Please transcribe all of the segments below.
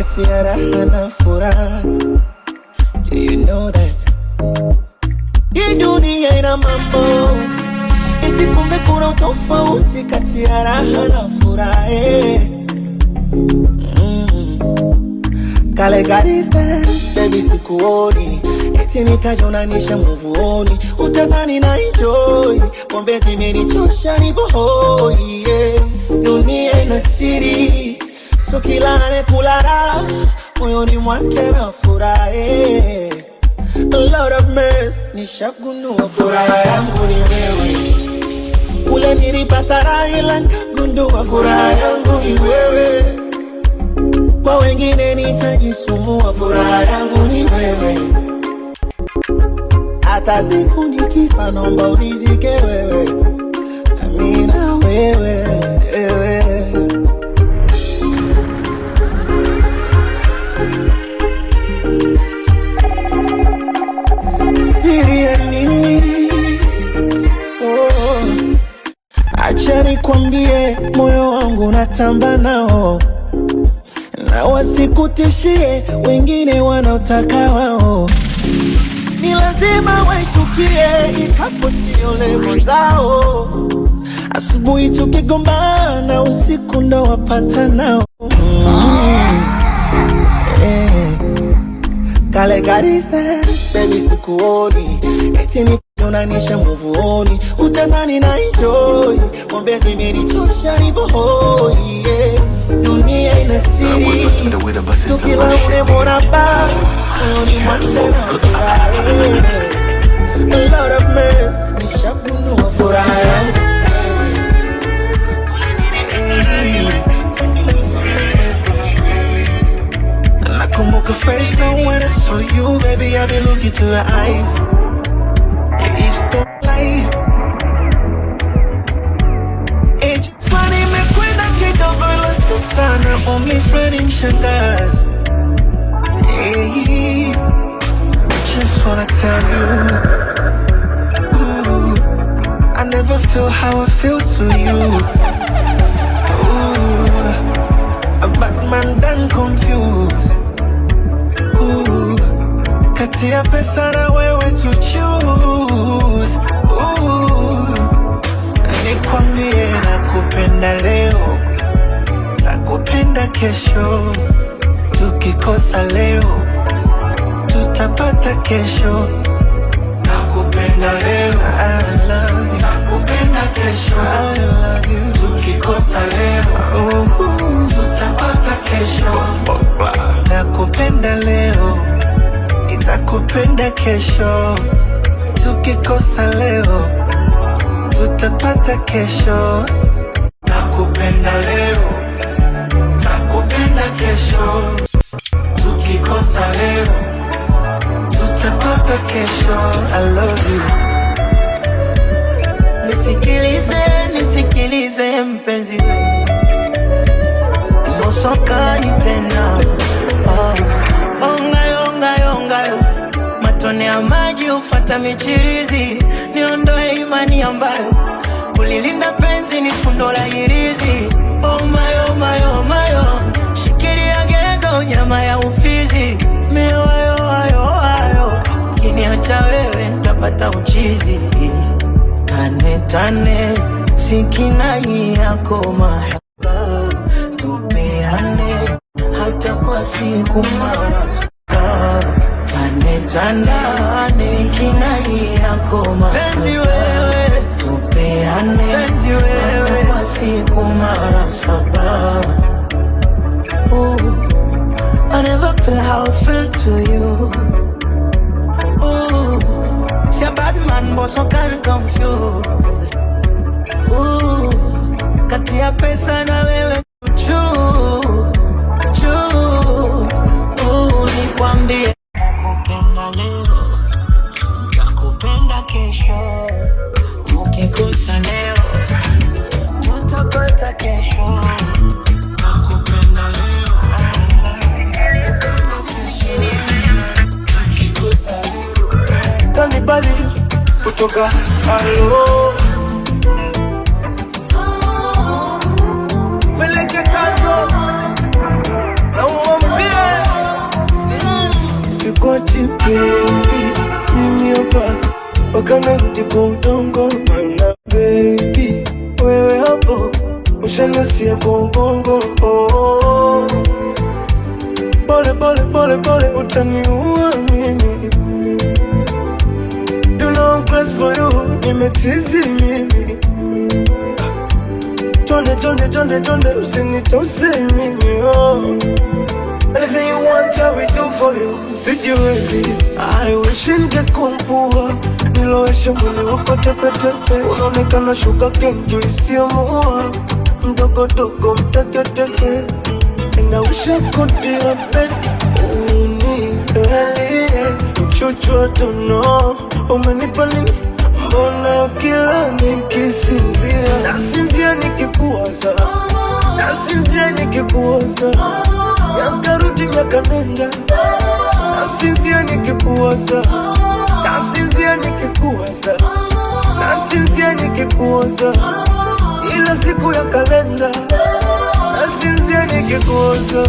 kati ya raha na furaha. Do you know that? Hii dunia ina mambo, eti kumbe kuna tofauti kati ya raha na furaha. Kale ka distance, baby sikuoni, eti nikajonanisha muvuoni. Utadhani na enjoy, pombe zimenichosha nipo hoi, yeah. Dunia ina siri, so kila anekula raha moyoni mwake na furaha. A lot of mercy, nishagundua furaha yangu ni wewe. Ule nilipata raha ila nikagundua furaha yangu ni wewe. Kwa wengine nitajisumbua, furaha yangu ni wewe. Hata siku nikifa naomba unizike wewe. Amina wewe, wewe. Siri ya nini? Oh. Acha nikwambie, moyo wangu natamba nao, na wasikutishie wengine wanaotaka wao. Ni lazima waishukie, ikapo sio levo zao. Asubuhi tukigombana, usiku ndo wapata nao. Kale ka distance, baby sikuoni, eti nikionanisha muvuoni. Utadhani na enjoy, pombe zimenichosha nipo hoi, yeah. Dunia ina siri, tukila unemona ba moyoni mwake na furaha. A lot of mercy, nishagundua furaha yangu. Nakumbuka first time when I saw you, baby, I be looking to your eyes. Your hips don't lie. Age funny mekwenda kidogo ila sio sana, only friend mshangazi. Hey, just wanna tell you, ooh, I never feel how I feel to you. Ooh, a bad man done confused. Ooh, kati ya pesa na wewe to choose. Ooh, nikwambie nakupenda leo, takupenda kesho. Tukikosa leo, tutapata kesho. Nakupenda leo, I love you. Nakupenda kesho, I love you. Tukikosa leo, tutapata kesho. Nakupenda leo, nitakupenda kesho. Tukikosa leo, tutapata kesho. Nakupenda leo, takupenda kesho. Tukikosa leo, tutapata kesho. I love you. Nisikilize, nisikilize mpenzi, usokani tena. Ongayo, ongayo, ongayo, matone ya maji ufata michirizi. Niondoe imani ambayo kulilinda penzi ni fundo la hirizi. Oh my, oh my, oh my, oh. Shikilia gego nyama ya ufizi. Miwayo, ayo, ayo, ukiniacha wewe nitapata uchizi. Tane, tane, sikinai yako mahaba. Tupeane hata kwa siku mawasa. Tane, tane, sikinai yako mahaba. Penzi wewe, tupeane penzi wewe, hata kwa siku mawasa. I never feel how I feel to you. Ooh, see a bad man but so can confuse. Ooh, kati ya pesa na wewe choose, choose. Ooh, nikwambie nakupenda leo, nitakupenda kesho. Tukikosa leo, tutapata kesho. Kutoka halo peleke kando na uambie baby, mimi hapa wakana mtiko udongo. Mana baby, wewe hapo ushanasia bongo. Pole pole pole pole utaniua mimi. You know I'm crazy for you, nimechizi mimi. Jonde usinitose mimi, oh. Anything you want, I will do for you. Sijiwezi, I wish ningekuwa nilowesha mwili wako tepe. Unaonekana sugar cane isiyomuua, mdogo dogo mteketeke. And I wish I could be your bed. Unilalie chuchu, I don't know. Umenipa nini? Mbona kila nikisinzia nasinzia nikikuwaza, nasinzia nikikuwaza. Yakarudi miaka nenda, nasinzia nikikuwaza, nasinzia nikikuwaza, nasinzia nikikuwaza. Ila siku ya kalenda, nasinzia nikikuwaza.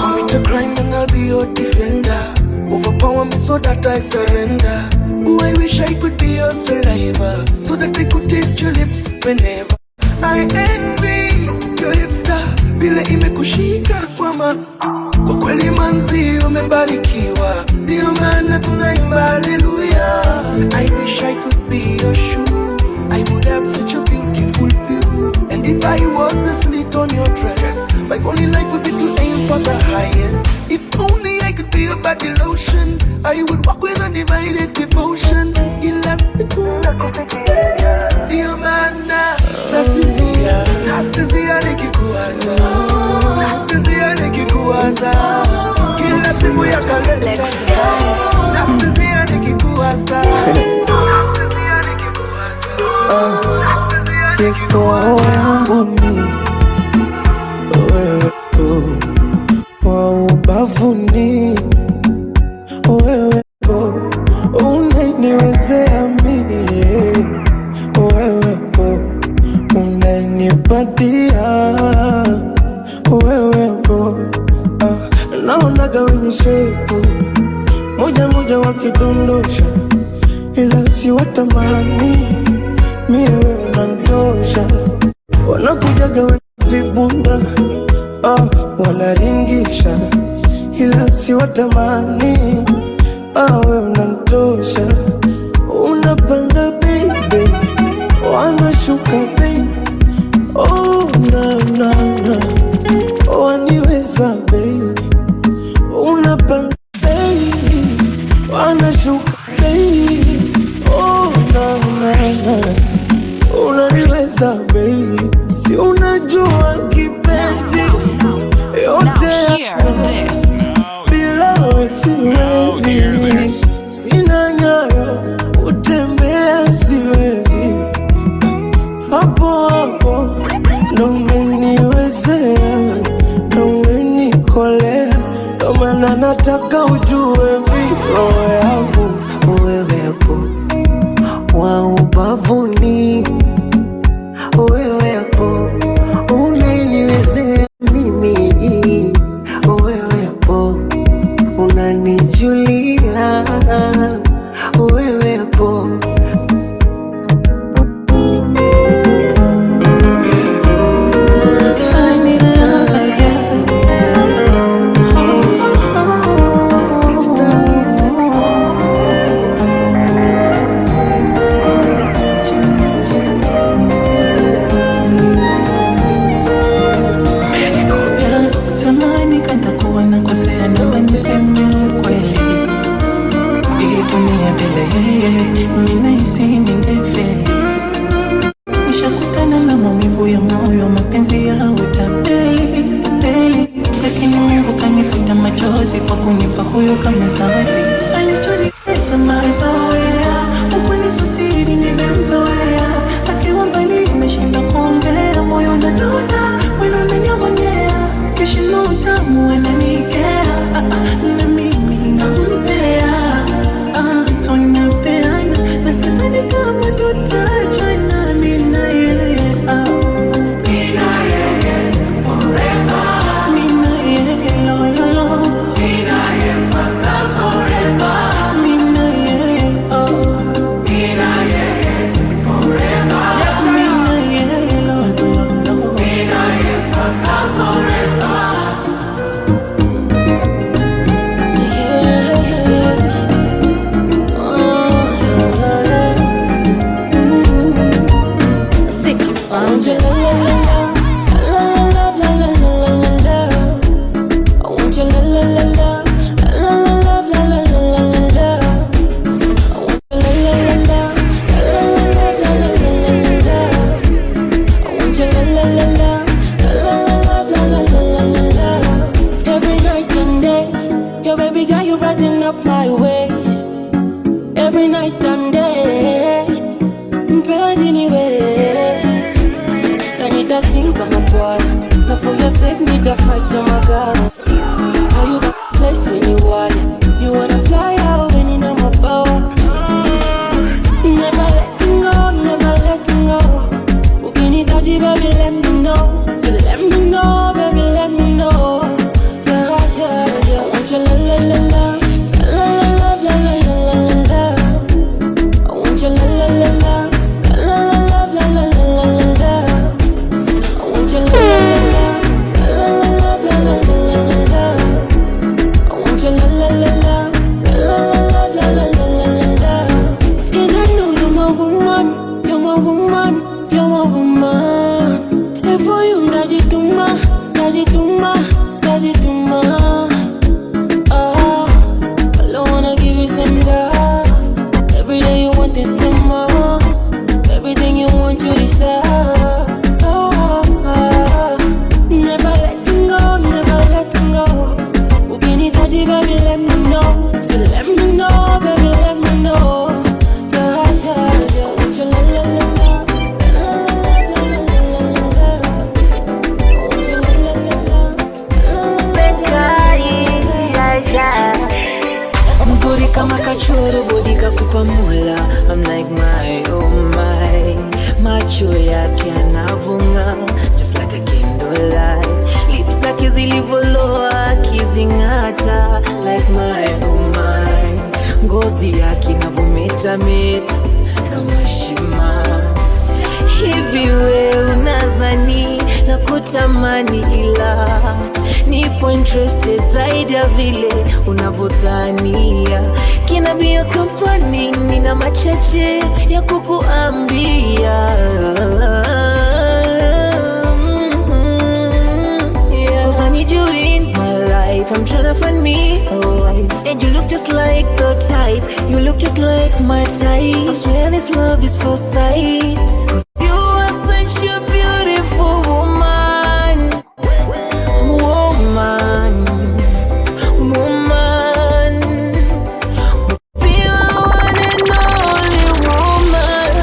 Commit a crime and I'll be your defender. Overpower me so that I surrender. Oh, I wish I could be your saliva, so that I could taste your lips whenever. I envy your hipster, vile imekushika kwama. Kwa kweli manzi umebarikiwa, ndio maana tunaimba haleluya. I wish I could be your shoe, I would have such a beautiful view. And if I was a slit on your dress, my only life would be to aim for the highest. If only I could be your body lotion, I would walk with undivided devotion. Ila siku ndio maana nasinzia, nasinzia nikikuwaza, nasinzia nikikuwaza. Kila siku ya kalenda, nasinzia nikikuwaza, nasinzia nikikuwaza, nasinzia nikikuwaza. Wewe wa ubavuni, wewe unaniwezea mimi, wewe unanipatia, wewe naonaga wenye shepu moja wakidondosha, ila si watamani mie wewe unanitosha. Wanakujaga wenye vibunda wanaringisha, ila si watamani wewe unanitosha. Unapanda baby, wanashuka baby, oh na waniweza baby. Unapanda baby, wanashuka baby, oh na unaniweza baby. Si unajua kipenzi yote bila wewe siwezi, sina nyayo utembea siwezi. Hapo hapo ndo umeniwezea, ndo umenikolea, ndo maana nataka ujue mi roho yangu. Wewe hapo wa ubavuni, a woman, you're a woman. And for you, najituma, najituma, najituma. I wanna give you some love. Every day you want this some more. Everything you want you deserve. Never letting go, never letting go. Ukinitaji baby let me know. You let me know, baby let me know. Yeah, yeah, yeah. Won't you la la la la. Won't you la la la la. Mzuri kama kachoro, body kakupa mola. I'm like my, oh my. Macho yake anavunga, just like a candlelight. Lips zake zilivoloa, kizingata, like my, oh my. Ngozi yake inavumeta meta, kama shima. Hivi we unazani na kutamani ila nipo interested zaidi ya vile unavyodhania. Kina be company, nina machache ya kukuambia. Cause I need you in my life. I'm tryna find me a wife. And you look just like the type. You look just like my type. I swear this love is for sight. You are such a beautiful woman. Woman. Woman. Be my one and only woman.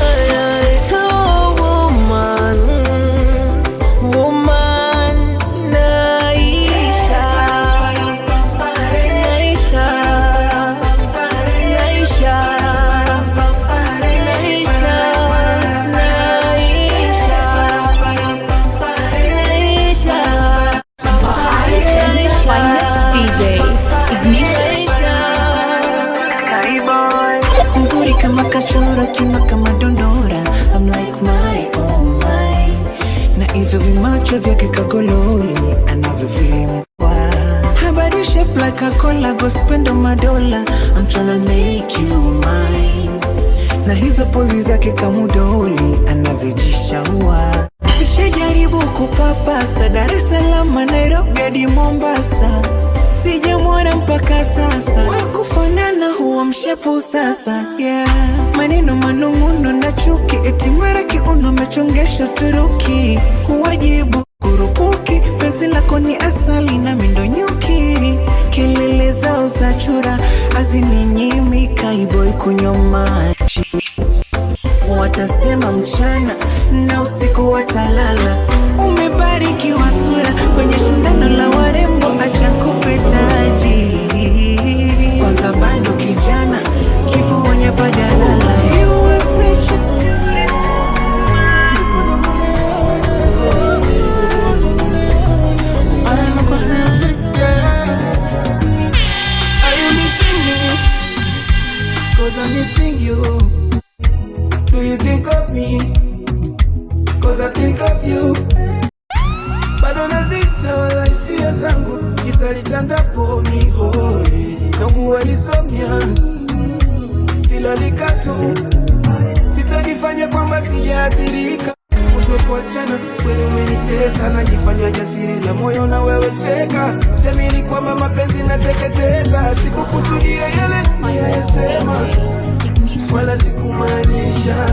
Oh, woman. Woman. Naisha. Naisha. Naisha. Finest DJ Ignition. Mzuri kama kachora, kima kama dondora. I'm like my, oh my. Na hivyo vimacho vyake kagololi, anavyovilimwa. Habari shape like a cola, go spend on my dollar. I'm tryna make you mine. Na hizo pozi zake kamudoli, anavyojishaua. Nishajaribu kupapasa Dar es Salaam, Nairobi hadi Mombasa. Sijamwona mpaka sasa. Wakufanana huwa mshepu sasa, yeah. Maneno manung'uno na chuki, eti mara kiuno mechongesha Turuki. Huwajibu kurupuki, penzi lako ni asali na mindo nyuki. Kelele zao za chura hazininyimi, Kaiboy kunywa maji. Watasema mchana na usiku watalala. Umebarikiwa sura kwenye shindano la warembo, acha kupe taji. Kwanza bado kijana, kifuani pajalala. You are such a beautiful woman. I am a music, yeah. Are you missing me? Cause I'm missing you. Do you think of me? Cause I think of you. Bado nazito hisia zangu, giza litandapo mihoi. Naguwa insomnia, silali katu. Sitajifanya kwamba sijaathirika. Usipoachana kweli umenitesa, najifanya jasiri la moyo na wewe seka. Siamini kwamba mapenzi nateketeza. Sikukusudia yale niliyosema, wala sikumaanisha.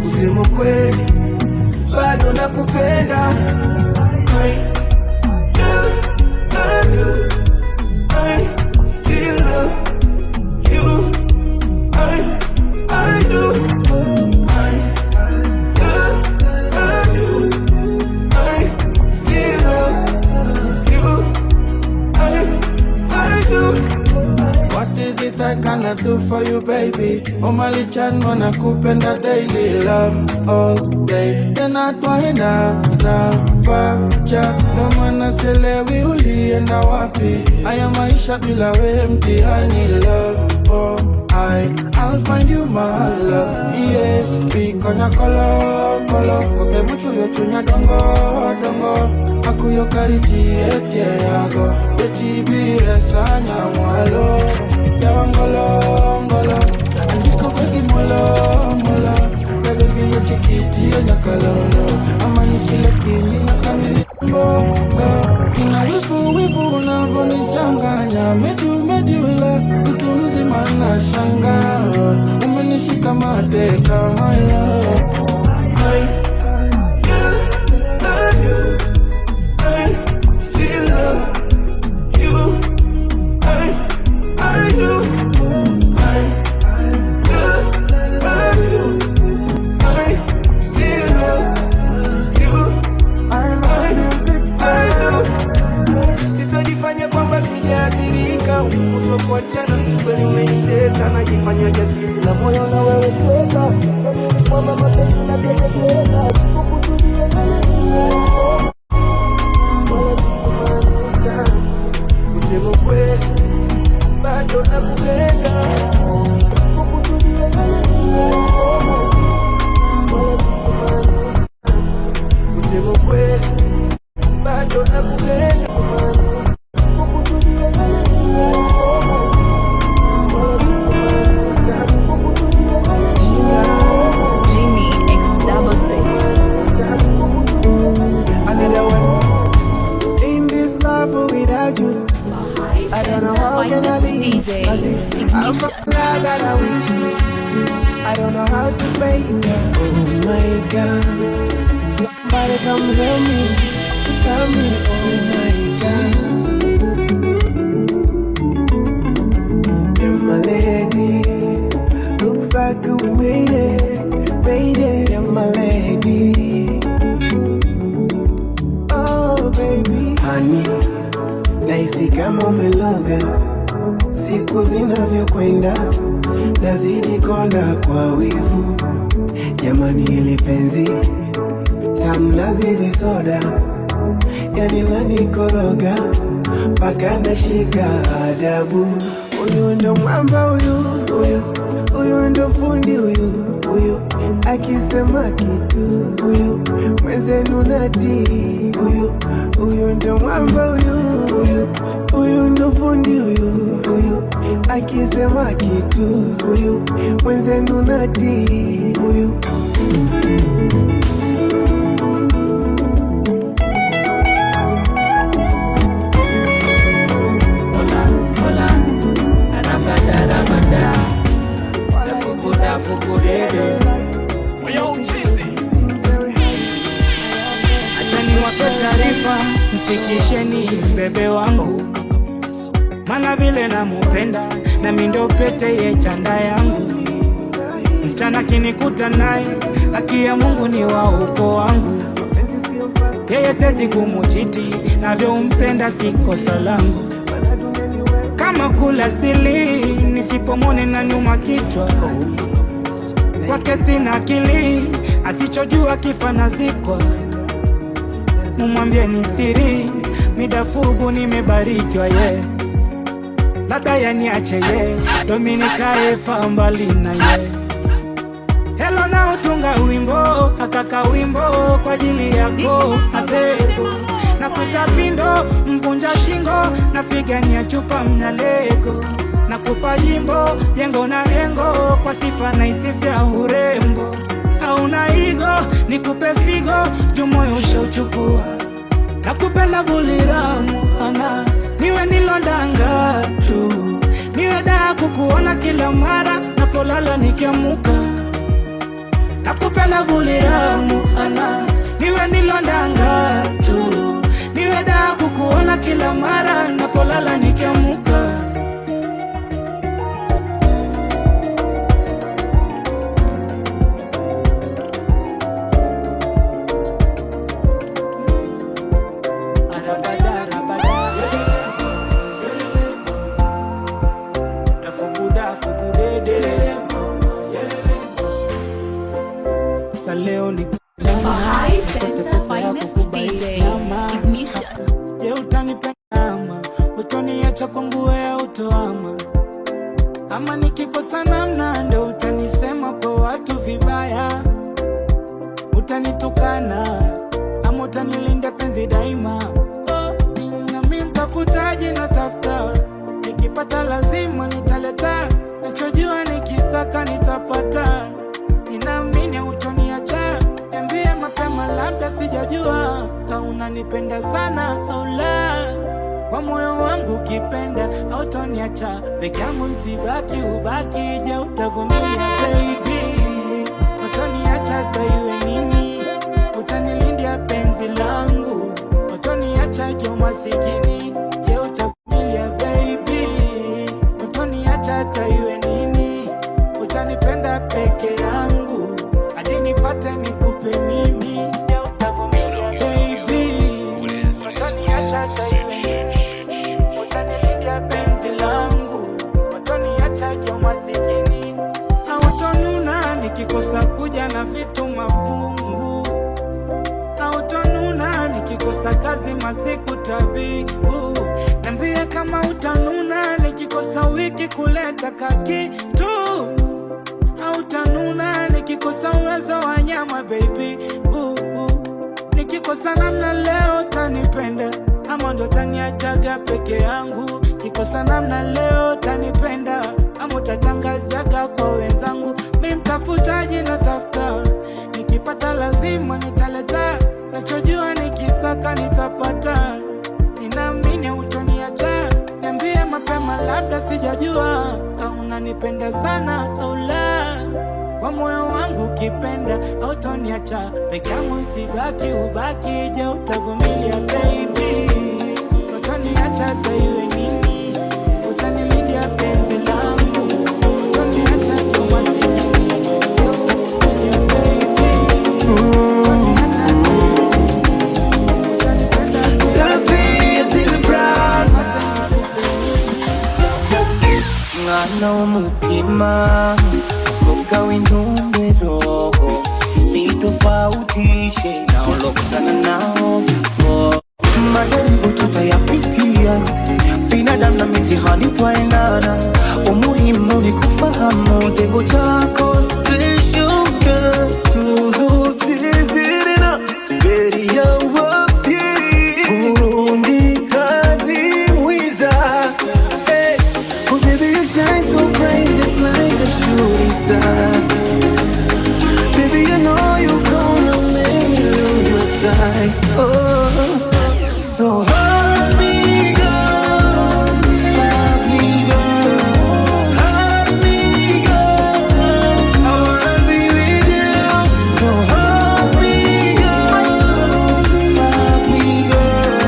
Kusema kweli bado nakupenda. I love you. I still love you. I do. I love you. I still love you. I do. What is it I cannot do for you, baby? Omali chan wanakupenda daily, love all day. Tena twaenda na pacha, ndo maana sielewi ulienda wapi. Haya maisha bila we mtihani, love, oh I'll find you my love, yeah. Bikonya kolo, kolo, kote muchu yochunya dongo, dongo. Akuyo kariti etie yago, echibire sanya mwalo. Yawa ngolo, ngolo, andiko peki molo, molo. Baby, you are my love. I still love you. I do. Sitojifanya kwamba sijaathirika, kutokuachana kweli umeniteka, najifanya jasiri la moyo na wewe kweka, kwamba mapenzi unatekeleza, sikukusudia kusema kweli bado nakupenda. Kusema kweli bado nakupenda. I don't know how to break it. Oh my God, somebody come help me, oh my God. You're my lady, looks like you made it, you're my lady. Oh baby, honey, naisi kama umeloga, siku zinavyokwenda nazidi konda kwa wivu. Jamani hili penzi tamu nazidi soda, yani lanikoroga mpaka nashika adabu. Huyu ndo mwamba huyu ndo fundi huyu akisema kitu huyu mwenzenu nati huyu ndo mwamba huyu ndo fundi huyu akisema kitu huyu mwenzenu nati huyu. Achani wape taarifa, mfikisheni bebe wangu, mana vile namupenda na mindo pete ye chanda yangu. Msichana kinikuta naye, haki ya Mungu ni wa ukoo wangu. Yeye sezi kumuchiti, navyo umpenda si kosa langu. Kama kula sili, nisipomone na nyuma kichwa. Kwake sina akili, asichojua kifa nazikwa. Mumwambie ni siri, midafubu nimebarikiwa ye. Labda yaniache ye, Dominikae fa mbali na ye. Hello na utunga wimbo, akaka wimbo kwa ajili yako apepo. Na kutapindo, mvunja shingo, na figania chupa mnyaleko. Na kupa jimbo, jengo na engo, kwa sifa na isifia urembo. Hauna igo, nikupe figo, jumoyo ushauchukua. Na kupenda vuliramu, ana niwe nilondanga tu. Niwe daa kukuona kila mara, napolala nikiamuka. Na kupenda vuliramu, ana niwe nilondanga tu. Niwe daa kukuona kila mara, napolala nikiamuka. Leo ni finest DJ Ignition. Je, utanipenda ama utaniacha kwangu wewe utoama? Ama nikikosa namna ndo utanisema kwa watu vibaya? Utanitukana ama utanilinda penzi daima? Na mimi mtafutaji natafuta, nikipata lazima nitaleta. Nachojua nikisaka nitapata. Ninaamini utoniacha, niambie mapema labda sijajua kama unanipenda sana au la. Kwa moyo wangu ukipenda hautoniacha, peke yangu usibaki ubaki. Je, utavumilia baby? kuna vitu mafungu. Hautanuna nikikosa kazi masiku tabibu. Niambie kama utanuna nikikosa wiki kuleta kakitu. Hautanuna nikikosa uwezo wa nyama baby. Nikikosa namna leo tanipenda, ama ndo taniachaga peke yangu. Kikosa namna leo tanipenda, ama utatangazaga kwa wenzangu. Mimi mtafutaji na tafuta, nikipata lazima nitaleta. Nachojua nikisaka nitapata, ninaamini utoniacha. Niambie mapema labda sijajua, kama unanipenda sana au la. Kwa moyo wangu ukipenda, hautoniacha peke yangu sibaki ubaki. Je utavumilia baby, utoniacha hata iwe nini? Utanilindia penzi langu, utoniacha niwe masikini. Je utavumilia baby, utoniacha hata iwe nini? Utanipenda ngana umutima koka w'intumbero nitofautishe na ulokutana nao before. Majaribu tutayapitia, binadamu na mitihani twaendana. Umuhimu ni kufahamu kitengo chako special girl. Tuzusizirina beri ya wafiri Burundi kazi mwiza. Hey, oh baby you shine so bright just like a shooting star. Baby you know you gonna make me lose my sight. Oh, so hurt me girl, love me girl, hurt me girl, I wanna be with you. So hurt me girl, love me girl,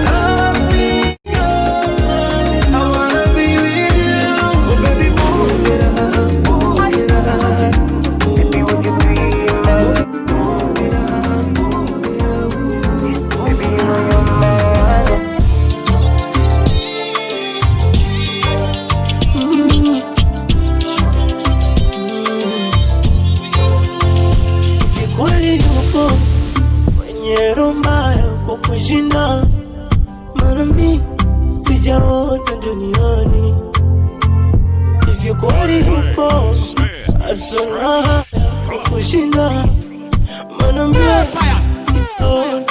hurt me girl, I wanna be with you. Oh baby move it up, move it up. Baby would you please move it up, move it up. Baby you're your man. Kweli yupo mwenye roho mbaya kukushinda, mara mimi sijaona duniani. Hivyo kweli yupo asona kukushinda, mara mimi sijaona.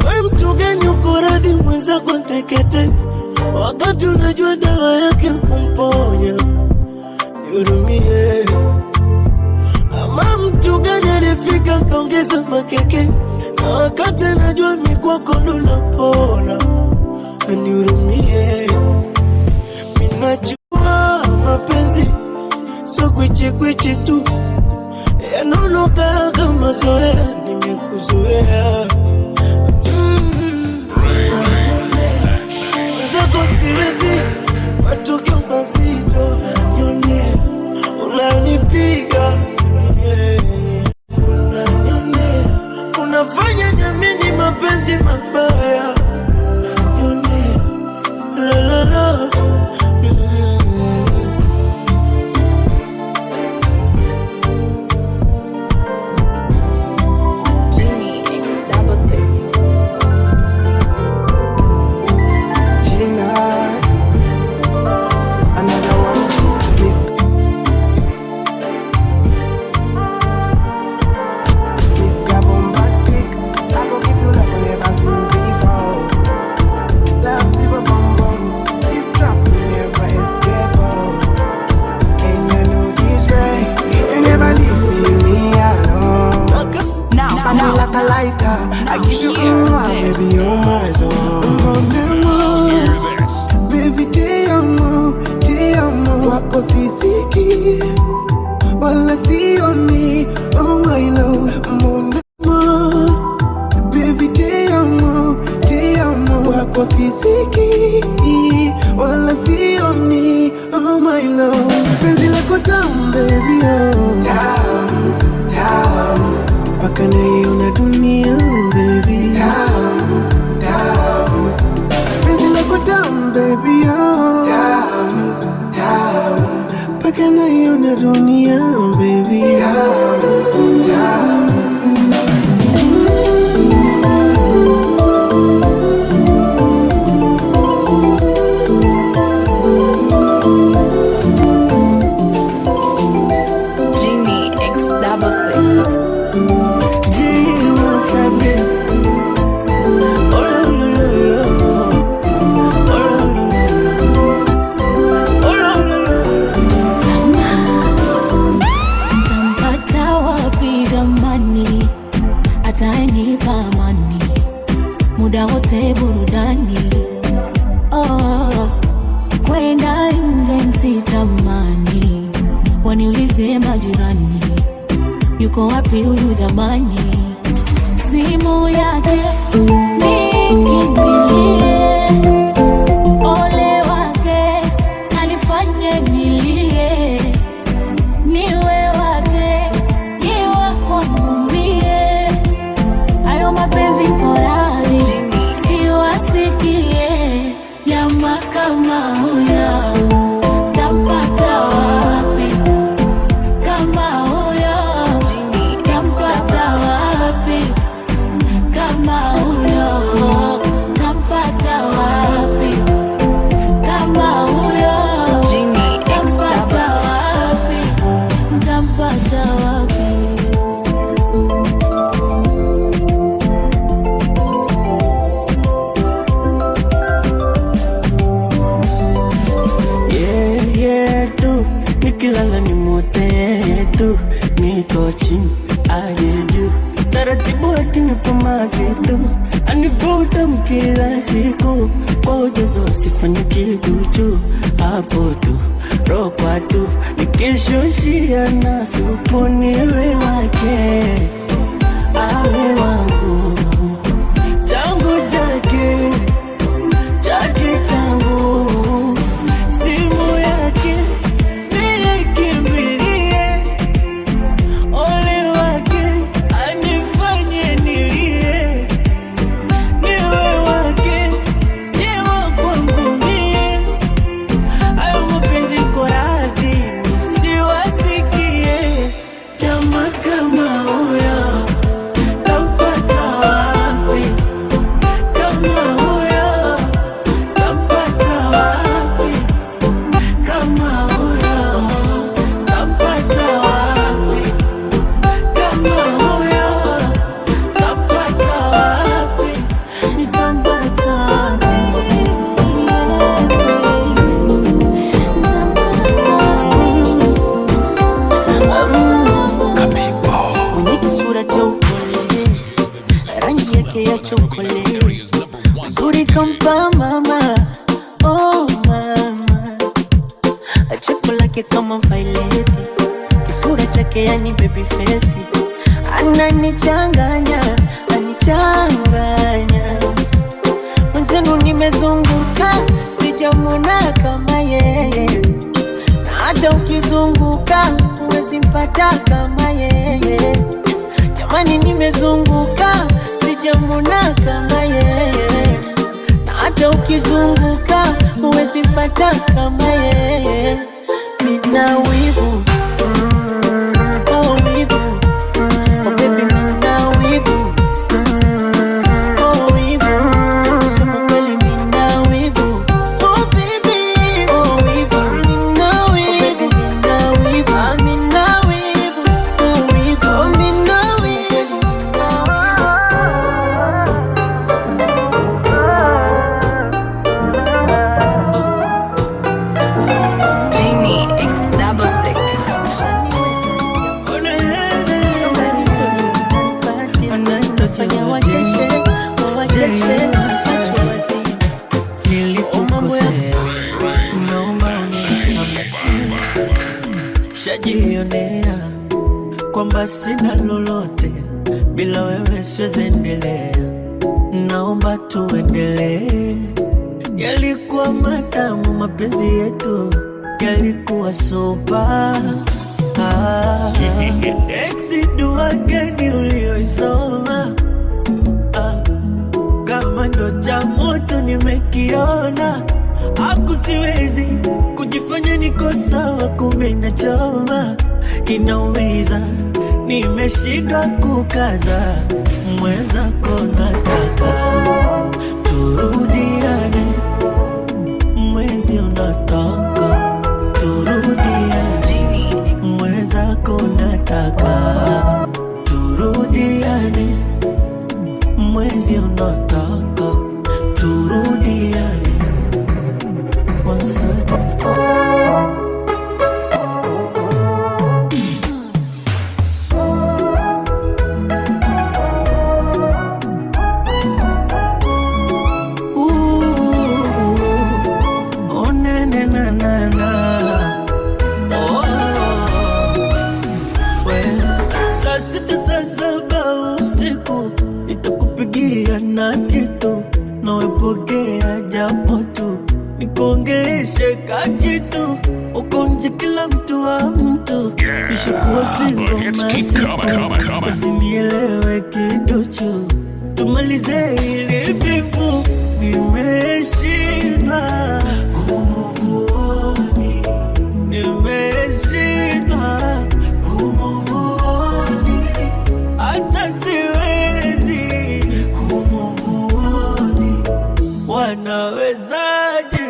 Wewe mtu gani uko radhi mwenzako ntekete, wakati unajua dawa yake kumponya? Nihurumie. Ama mtu gani alifika kaongeza makeke, na wakati najua mimi kwako ndo napona? Nihurumie. Mimi najua mapenzi sio kwichi tu, yanaonoka kama zoea, nimekuzoea. Zako siwezi matokeo mazito, unanionea, unanipiga, unanionea, unafanya niamini mapenzi mabaya, unanionea, la la la. Genie X66. Gina, another one, Mr. Bombastic. I go give you love you never seen before. Love silver bum bum, this trap will never escape. Can you know this way? You never leave me alone. I feel like a lighter. I give you baby, you're my zone. Baby, te amo, wako sisiki, wala sioni, oh my love, mon amour. Baby, te amo, wako sisiki, wala sioni, oh my love. Penzi lako tamu, baby, oh tamu, tamu, mpaka naiona dunia, baby, tamu, tamu. Penzi lako tamu, baby, oh tamu, tamu, mpaka naiona dunia, baby. Genie X66. Tampata wapi jamani, atanipa amani, muda wote burudani. Oh, kwenda nje nsitamani, waniulize majirani, yuko wapi huyu jamani? Simu yake nikimbilie, ole wake alifanye nilie, niwe wake niwe kwangu mie, ayo mapenzi korali siwasikie, jamaa kama huyo tampata wapi? Kama huyo tampata wapi? Kama huyo tampata wapi? Kama huyo tampata wapi? Tampata wapi? Tu nikilala ni mote tu, niko chini aje juu, taratibu akinipa mavitu, anivuta mkila siku, kwa ujazo sifanye kiduchu, hapo tu rokwa tu, nikishushia na supu, niwe wake awe wangu, changu chake chake changu, simu yake nikimbilie, ole wake anifanye nilie, niwe wake niwe kwangu mie, ayo mapenzi koradhi siwasikie, jamaa kama huyo tampata wapi? Kama huyo tampata wapi? Kama huyo tampata wapi? Kama huyo tampata wapi? Nitampata Mwenye kisura cha upole, rangi yake ya chokole, uzuri kampa mama, oh mama, cheko lake kama vaileti, kisura chake yani baby face, ananichanganya, anichanganya. Mwenzenu nimezunguka, sijamwona kama yeye, na hata ukizunguka huwezi mpata kama yeye. Jamani nimezunguka, sijamwona kama yeye, na hata ukizunguka huwezi mpata kama yeye. Nina wivu, oh wivu, oh baby nina wivu, oh wivu, kusema kweli nina wivu, oh baby, oh wivu, nina wivu, nina wivu, nina wivu, oh wivu, oh nina wivu, Genie X66. fanya wacheshe, wacheshe, wachwa wazi. Nilikukosea, naomba unisamehe. Shajionea kwamba sina lolote, bila wewe siwezi endelea, naomba tuendelee. Yalikuwa matamu mapenzi yetu, yalikuwa sopa. Exi dua gani ulioisoma? Kama ndo cha moto nimekiona, aku siwezi kujifanya niko sawa, kumbe inachoma, inaumiza. Nimeshindwa kukaza, mwenzako nataka turudiane, mwezi unataka turudiane, mwenzako nataka turudiane, mwezi unataka turudiane. Once nitakupigia na kitu nawepokea, japo tu nikuongeleshe kakitu, uko nje kila mtu wa mtu. Nishakuwa single masiku, usinielewe kiduchu, tumalize ili bifu. Nimeshindwa kumuvuoni, nimeshindwa kumuvuoni, hata siwezi kumuvuoni. Wanawezaje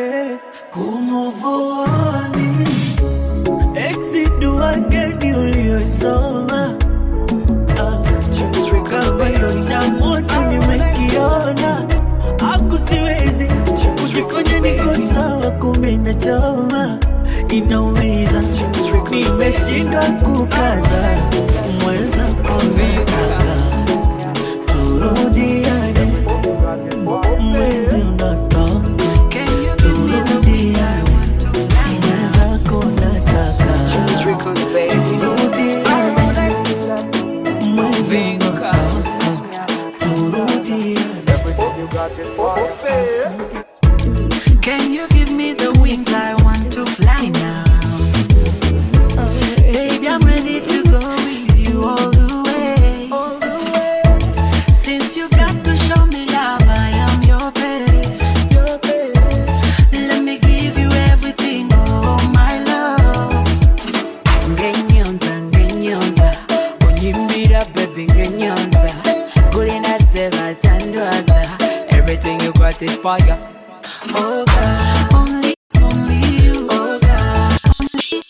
kumuvuoni? Exidua geni uliyosoma, kama ndo cha moto nimekiona, aku siwezi kujifanya niko sawa, kumbe inachoma, inaumiza. Nimeshindwa kukaza, mwenzako nataka turudiane, mwezi unataka turudiane, mwenzako nataka turudiane, mwezi unataka turudiane. Can you give me the wings? I want to fly now. Baby, I'm ready to go with you all the way. Since you got to show me love, I am your babe. Let me give you everything, oh my love. Ngenyonza, ngenyonza, unyimbira baby, ngenyonza. Kulina seva tandwaza, everything you got is fire. Oh God, only you, oh God, only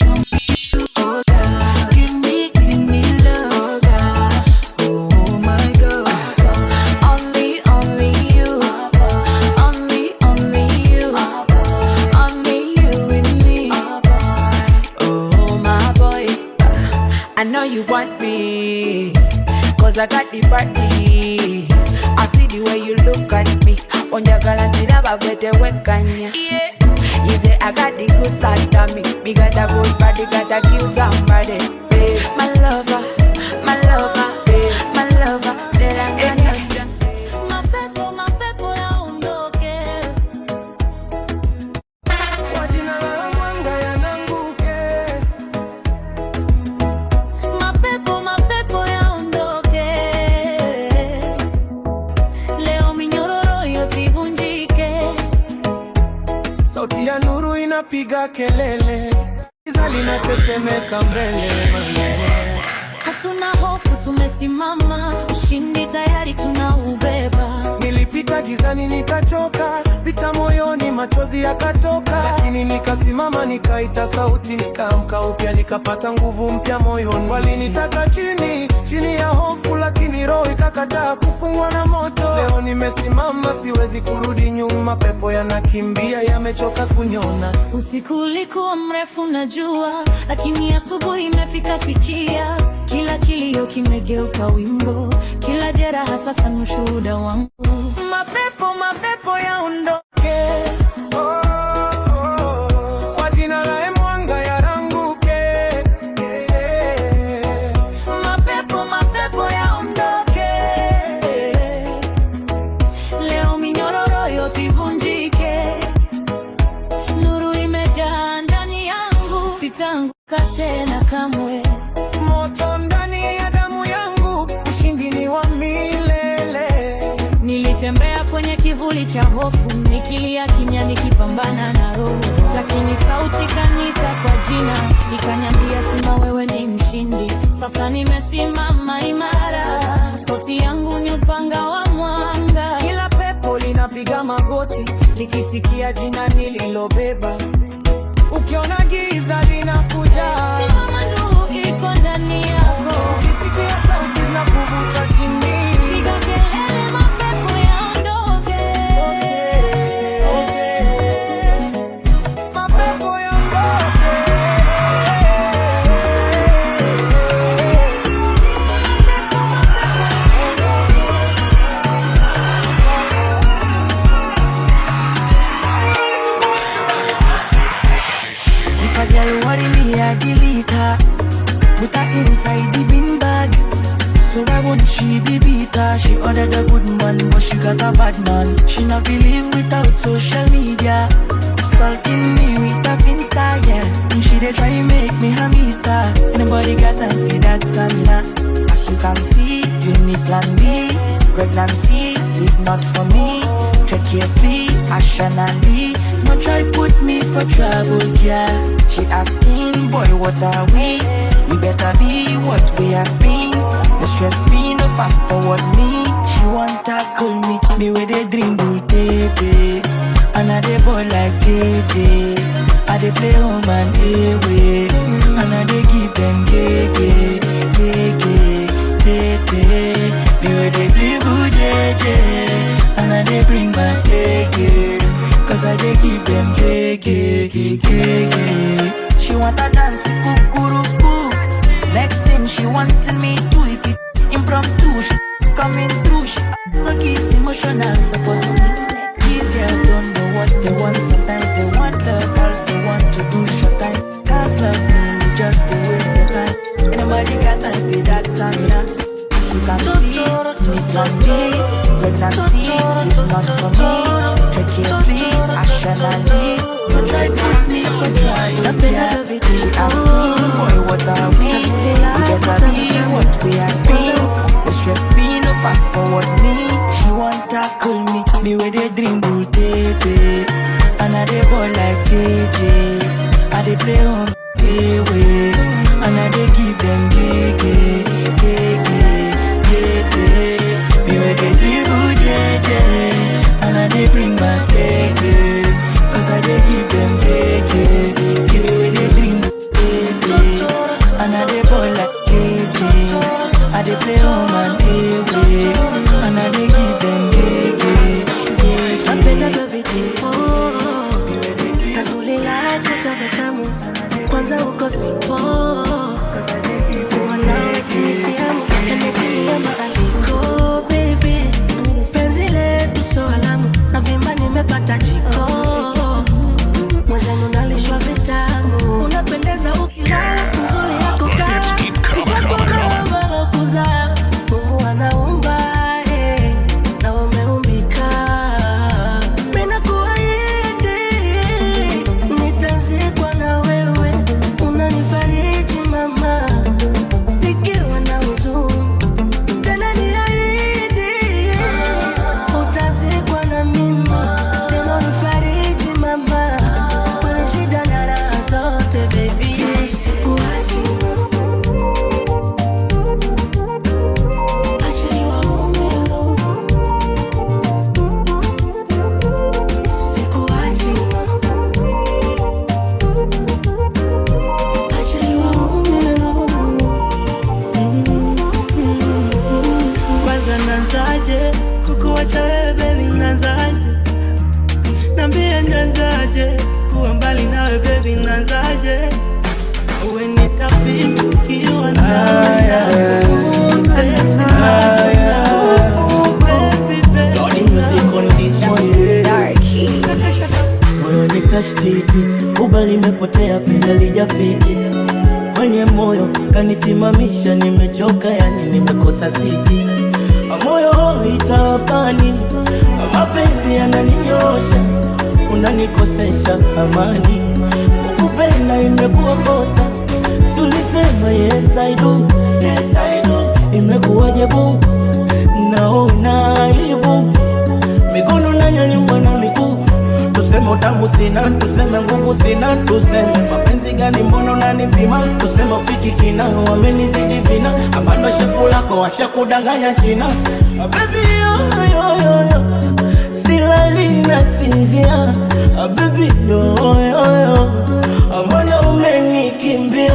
you, oh God. Give me love, oh God, oh my God. Only you, only you, only you with me. Oh my boy, I know you want me, 'cause I got the body. I see the way you look at me. Onjagala ntiraba gwete wekanya. You say I got the good side of me. Me got a good body, got a cute somebody. My lover, my lover, my lover. Mapepo, mapepo yaondoke, Kwa jina la mwanga yananguke, mapepo, mapepo yaondoke. Leo minyororo yote ivunjike. sauti ya nuru inapiga kelele, giza linatetemeka mbele. Hatuna hofu, tumesimama, ushindi tayari tunaubeba. Nilipita gizani nikachoka, vita moyoni machozi yakatoka, lakini nikasimama, nikaita sauti, nikaamka upya, nikapata nguvu mpya moyoni. Walinitaka chini ya hofu, lakini roho ikakataa kufungwa na moto. Leo nimesimama, siwezi kurudi nyuma, pepo yanakimbia, yamechoka kunyona. Usiku ulikuwa mrefu najua, lakini asubuhi imefika. Sikia, kila kilio kimegeuka wimbo, kila jeraha sasa ni ushuhuda wangu. Mapepo, mapepo yaondoke, Kwa jina la mwanga yaranguke, mapepo, mapepo yaondoke. Leo minyororo yote ivunjike, nuru imejaa ndani yangu, sitaanguka tena kamwe. moto ndani ya damu yangu, ushindi ni wa milele. Nilitembea kwenye kivuli kivuli cha hofu, nikilia kimya nikipambana na roho, lakini sauti kanita kwa jina, ikaniambia Simba wewe ni mshindi. Sasa nimesimama imara, sauti yangu ni upanga wa mwanga. Kila pepo linapiga magoti likisikia jina nililobeba. Ukiona giza linakuja, simama, nuru iko ndani yako. ukisikia sauti zinakuvuta chini, piga kelele, mapepo yaondoke. Mapepo yaondoke. If a girl worry me, I delete her, put her inside the bin bag. So why won't she be bitter? She ordered a good man, but she got a bad man. She not feel live without social media, stalking me with a Finsta, yeah. And she dey try make me a mister. Anybody got time for that, Tamina? As you can see, you need plan B. Pregnancy is not for me. Tread carefully, rationally. No try put me for trouble, girl. She asking, boy, what are we? We better be what we have been. No stress me, no fast forward me. She want to call me with a dream bull baby. And I dey boy like JJ. I dey play home and away. And I dey give them gay. Me with a dream bull JJ. And I dey bring my gay. Cause I dey give them gay. She want to dance with kukuruku. Next thing she wanted me to if it impromptu. She's coming through, she so gives emotional support. These girls don't know what they want. Sometimes they want love, also want to do short time. Can't love me, you just they waste your time. Anybody got time for that time, yeah? As you can see, need plan B. Pregnancy is not for me. Tread carefully, rationally. Don't try put me for try. Yeah. She asked me, boy, what are we? We better be what we have been. No stress me, no fast forward me. She want to call me with a dream bull baby. And I dey boy like JJ. I dey play home away. And I dey give them gay. Me with a dream bull JJ. And I dey bring my gay. Cause I dey give them gay. Give me with a dream gay. And I dey boy like JJ. I dey play home and away. And I dey give them gay. Napenda video Kazuli like utabasamu kwanza uko sipo kuwa nawe siishi hamu yametimia maandiko baby penzi letu so alamu na vimba nimepata jiko mwezenu nalishwa vitamu unapendeza ukilala nzuri yako kaa sifa kwa kama kuza Mungu anaumba na umeumbika mina kuahidi nitazikwa na wewe unanifariji mama nikiwa na huzuni tena niahidi utazikwa na mimi tena unifariji mama kwenye shida na raha zote baby sikuachi Kwanza nanzaje kukuwacha wewe baby, nanzaje nambie nanzaje kuwa mbali nawe baby, nanzaje uwe nitapima kiwa nawe moyo nikastiti kuba limepotea pesa lijafiti kwenye moyo kanisimamisha nimechoka yani nimekosa siti moyo itapani mapenzi yananinyosha unanikosesha amani kukupenda imekuwa kosa sulisema yes I do imekuwa jebu naona aibu mikono nanya damu sina, tuseme nguvu sina, tuseme mapenzi gani mbona unanipima, tuseme ufiki kina, wamenizidi vina, abando shepu lako washakudanganya china. Baby yo yo yo yo, silali nasinzia. Baby yo yo yo, mbona umenikimbia.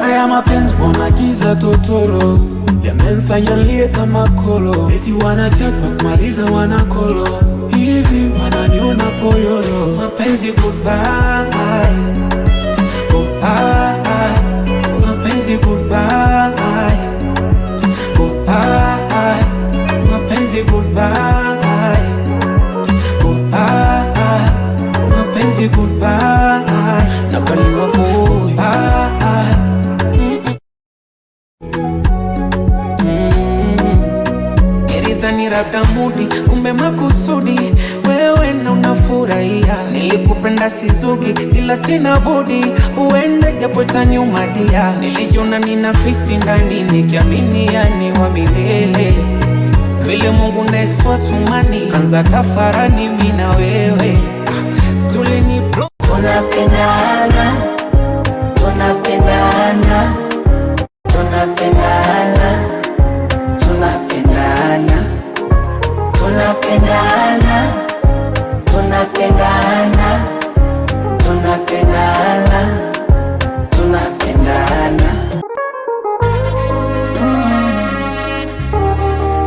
Haya mapenzi mbona giza totoro, yamenifanya nilie kama kolo, eti wanachapa kumaliza wanakolo, hivi wananiona poyoyo. Mapenzi goodbye, goodbye, mapenzi goodbye, goodbye, mapenzi goodbye, goodbye, mapenzi goodbye, nakaliwa goodbye. Nilidhani labda mudi, kumbe makusudi, wewe na unafurahia. Nilikupenda sizugi, ila sina budi, uende japo itaniumadia. Nilijiona ninafisi ndani, nikiamini yani wa milele. Vile Mungu naiswa sumani, kanza tafarani mimi na wewe. Suli ni bro. Tunapendana, tunapendana, tunapendana, tunapendana, tunapendana, tunapendana, tunapendana, tunapendana.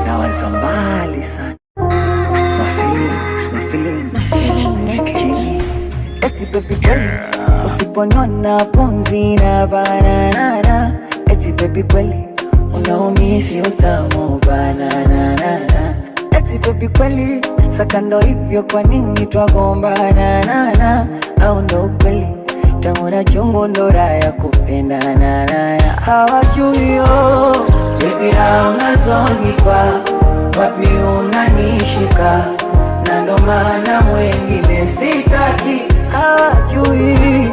Nawaza mbali sana. My feeling make it. Eti baby kweli, usiponiona pumzi na banana. Eti baby kweli, unaumisi utamu banana. Eti baby kweli, sakando hivyo kwa nini twagombana? Au ndo kweli, tamu na chungu ndo raha ya kupendana. Hawajui yo, baby raha unazonipa, wapi unanishika, na ndo maana mwengine sitaki. Hawajui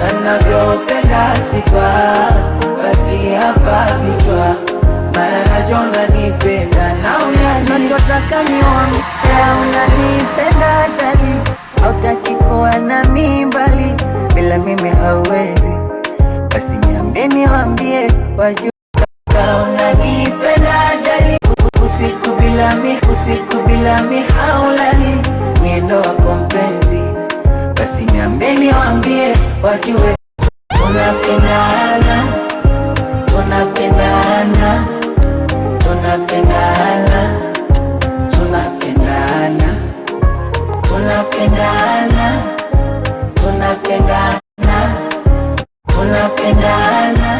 anavyopenda sifa, basi hapa vichwa, maana najona nipenda na unani. Nachotaka nione unanipenda dali, hautaki kuwa na mimbali, bila mimi hauwezi, basi niambie niwaambie wajue unanipenda dali. Usiku bila mi haulali, niendo wako mpenzi, basi niambie niwaambie wajue tunapendana, tunapendana, tunapendana, tunapendana, tunapendana, tunapendana, tunapendana,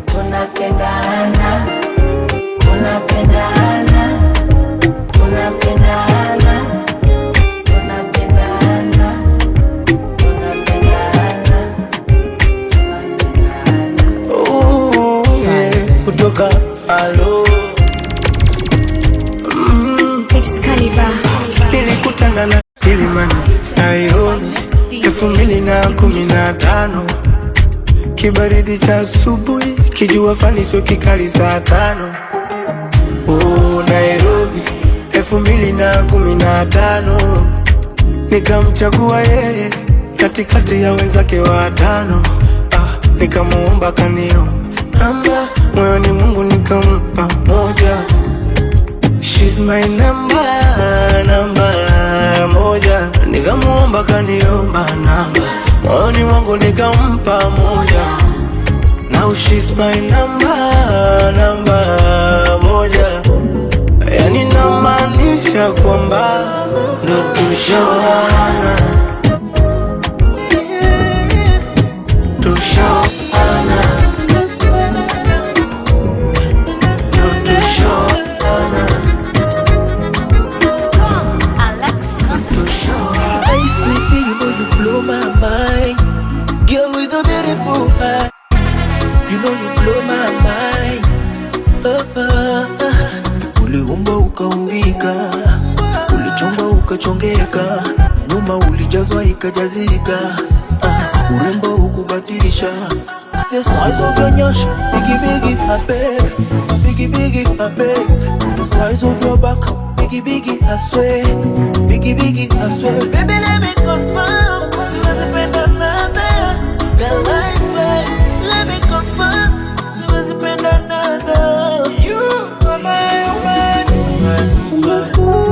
tunapendana, tunapendana, tunapendana, tunapendana, tunapendana, tunapendana. Oh yeah, kutoka alo. Nilikutana na Kilimani Nairobi 2015, kibaridi cha asubuhi, kijua fani sio kikali saa 5. Oh Nairobi 2015, nikamchagua yeye katikati ya wenzake 5. Nikamuomba kanio namba, moyoni Mungu nikampa moja. She's my number moja. Nikamuomba kaniomba namba, moyoni wangu nikampa moja. Now she's my number moja. Yani namaanisha kwamba ndo tushawana, tushawana, ndo tushawana. Hey sweetie, you know you blow my mind, girl with a beautiful heart. You know you blow my mind. Uliumba ukaumbika, ulichonga ukachongeka, nyuma ulijazwa ikajazika, urembo ukubatilisha. The size of your nyash, biggie biggie happy, biggie biggie happy. The size of your back, biggie, biggie, I swear. Biggie, biggie, I swear. Baby, let me confirm. Siwezi penda another. Girl, I swear. Let me confirm. Siwezi penda another. You are my woman. Woman.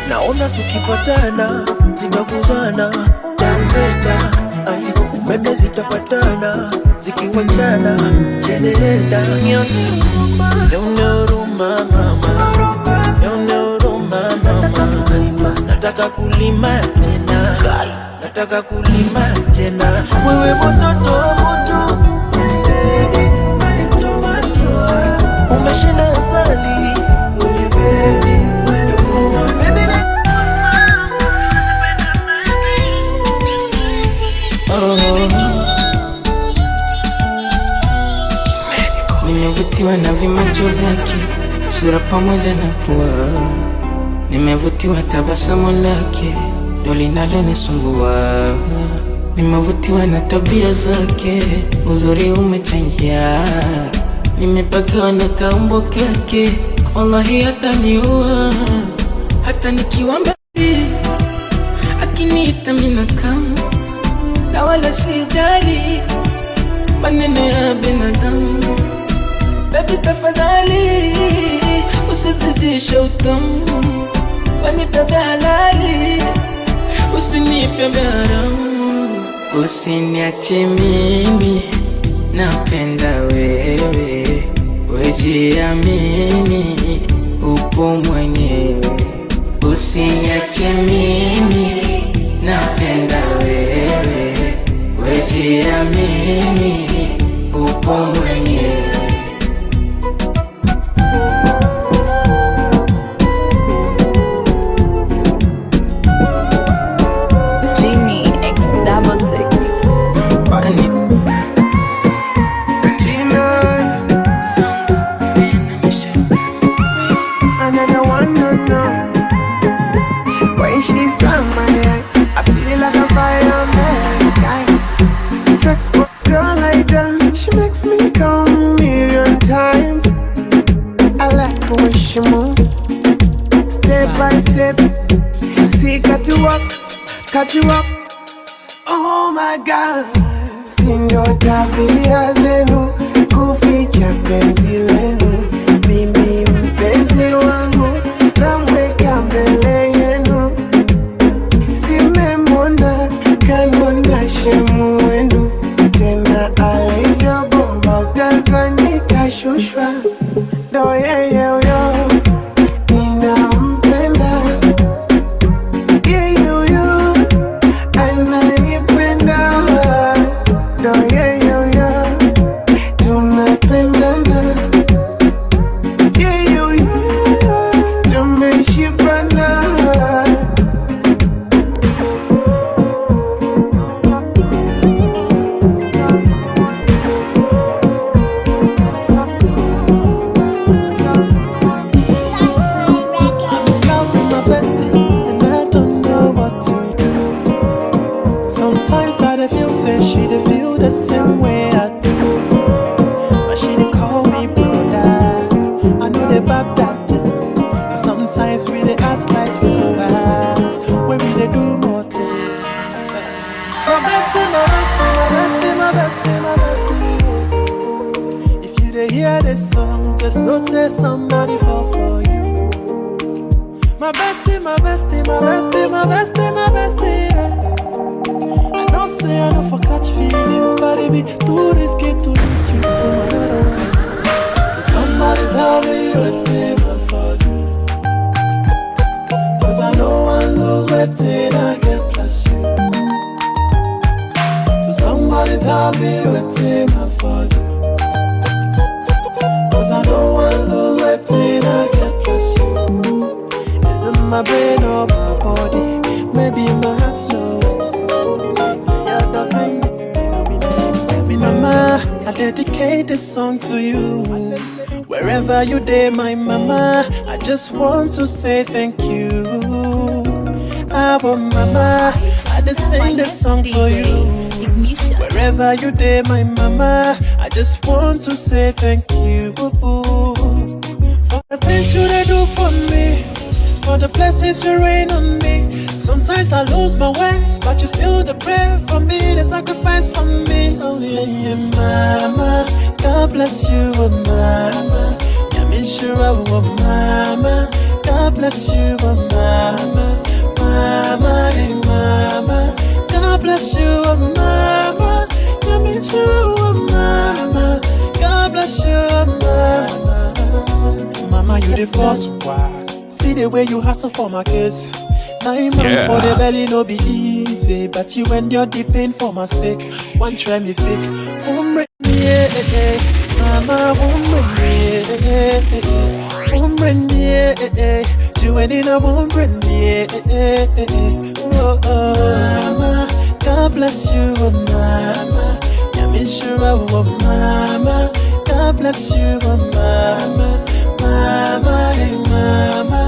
Naona tukipatana, zimaguzana, tarumbeta, ai, umeme zitapatana, zikiwachana, jenereta. Nione huruma mama, nione huruma mama. Nataka kulima tena, nataka kulima tena. Wewe mtoto moto, umeshinda asali, baby. Nimevutiwa na vimacho vyake, sura pamoja na pua. Nimevutiwa tabasamu lake, ndo linalonisumbua. Nimevutiwa na tabia zake, uzuri umechangia. Nimepagawa na kaumbo kake, wallahi hataniua. Hata nikiwa mbali, akiniita mina kama, na wala sijali maneno ya binadamu. Baby tafadhali, usizidishe utamu, wanipe vya halali, usinipe vya haramu. Usiniache mimi, napenda wewe, wejiamini, upo mwenyewe. Usiniache mimi, napenda wewe, wejiamini, upo mwenyewe. Cut you up, oh my God. Sindo tabia zenu, kuficha penzi lenu. Mimi mpenzi wangu, namweka mbele yenu. Simemwona, kanona shemu wenu. Tena alivyo bomba, utazani kashushwa. Do yo ninampenda. Wherever you day, my mama, I just want to say thank you. Our mama, I just sing this song for you. Wherever you day, my mama, I just want to say thank you. For the things you do for me, for the blessings you rain on me. Sometimes I lose my way, but you still the prayer for me, the sacrifice for me. Oh yeah, yeah, mama, God bless you, oh mama. Yamishira, oh mama, God bless you, oh mama. Mama, hey mama, God bless you, oh mama. Yamishira, oh mama, God bless you, oh mama. Mama, you the first one. See the way you hustle for my kids. 9 months for the belly no be easy, but you endure the pain for my sake. One try me fake, umre yeah, mama umre yeah, you ain't in a umre yeah. Oh, mama, God bless you, oh mama. Yamishira, oh mama, God bless you, oh mama. Mama, hey mama,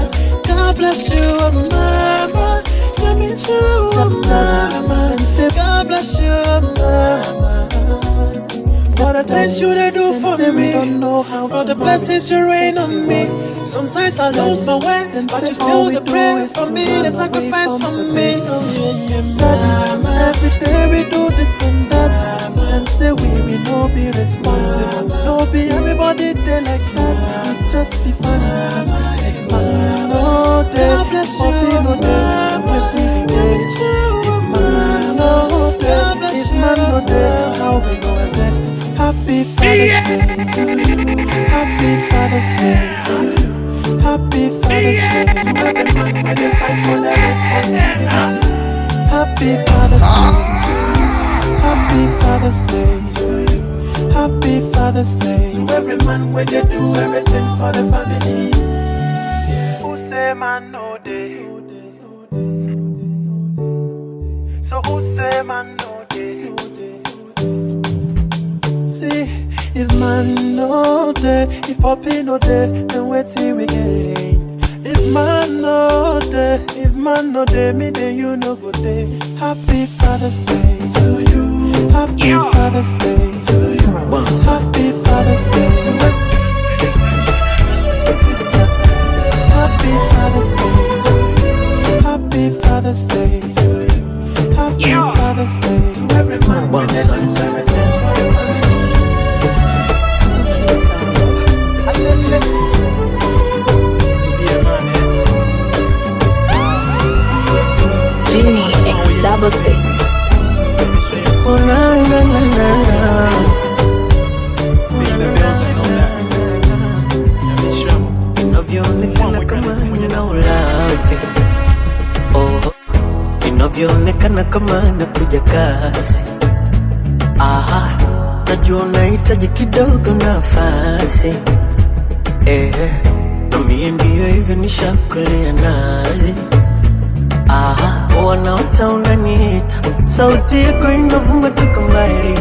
God bless you, oh mama. Let me show you, oh mama. Say God bless you, oh mama. For the things you do for me, for the blessings you rain on me. Sometimes I lose my way, but you still the prayer for me, the sacrifice for me. Oh yeah, mama. Every day we do this and that, and say we will not be responsible. No be everybody there like that. We just be fun. No day, Bobby no day. Waiting day. If man no day, if man no day, how we go exist? Happy Father's Day to you. Happy Father's Day to you. Happy Father's Day to every man when they fight for their responsibility. Happy Father's Day to you. Happy Father's Day to you. Happy Father's Day to every man when they do everything for the family. Yeah. Who say man no day? So who say man no day? See, if man no day, if Poppy no day, then wait till we gain. If man no day, if man no day, me then you no go day. Happy Father's Day to you. Happy Father's Day to you. Happy Father's Day to you. Happy Father's Day to you. Happy Father's Day to you. Happy Father's Day to every man. One son. Genie X66. Oh na na na na na. Inavyoonekana kama nina ulafi. Oh, inavyoonekana kama nakuja kasi. Aha, najua unahitaji kidogo nafasi. Na mie ndiyo hivyo nishakulia nazi. Aha, wanaota unaniita, sauti yako inavuma toka mbali.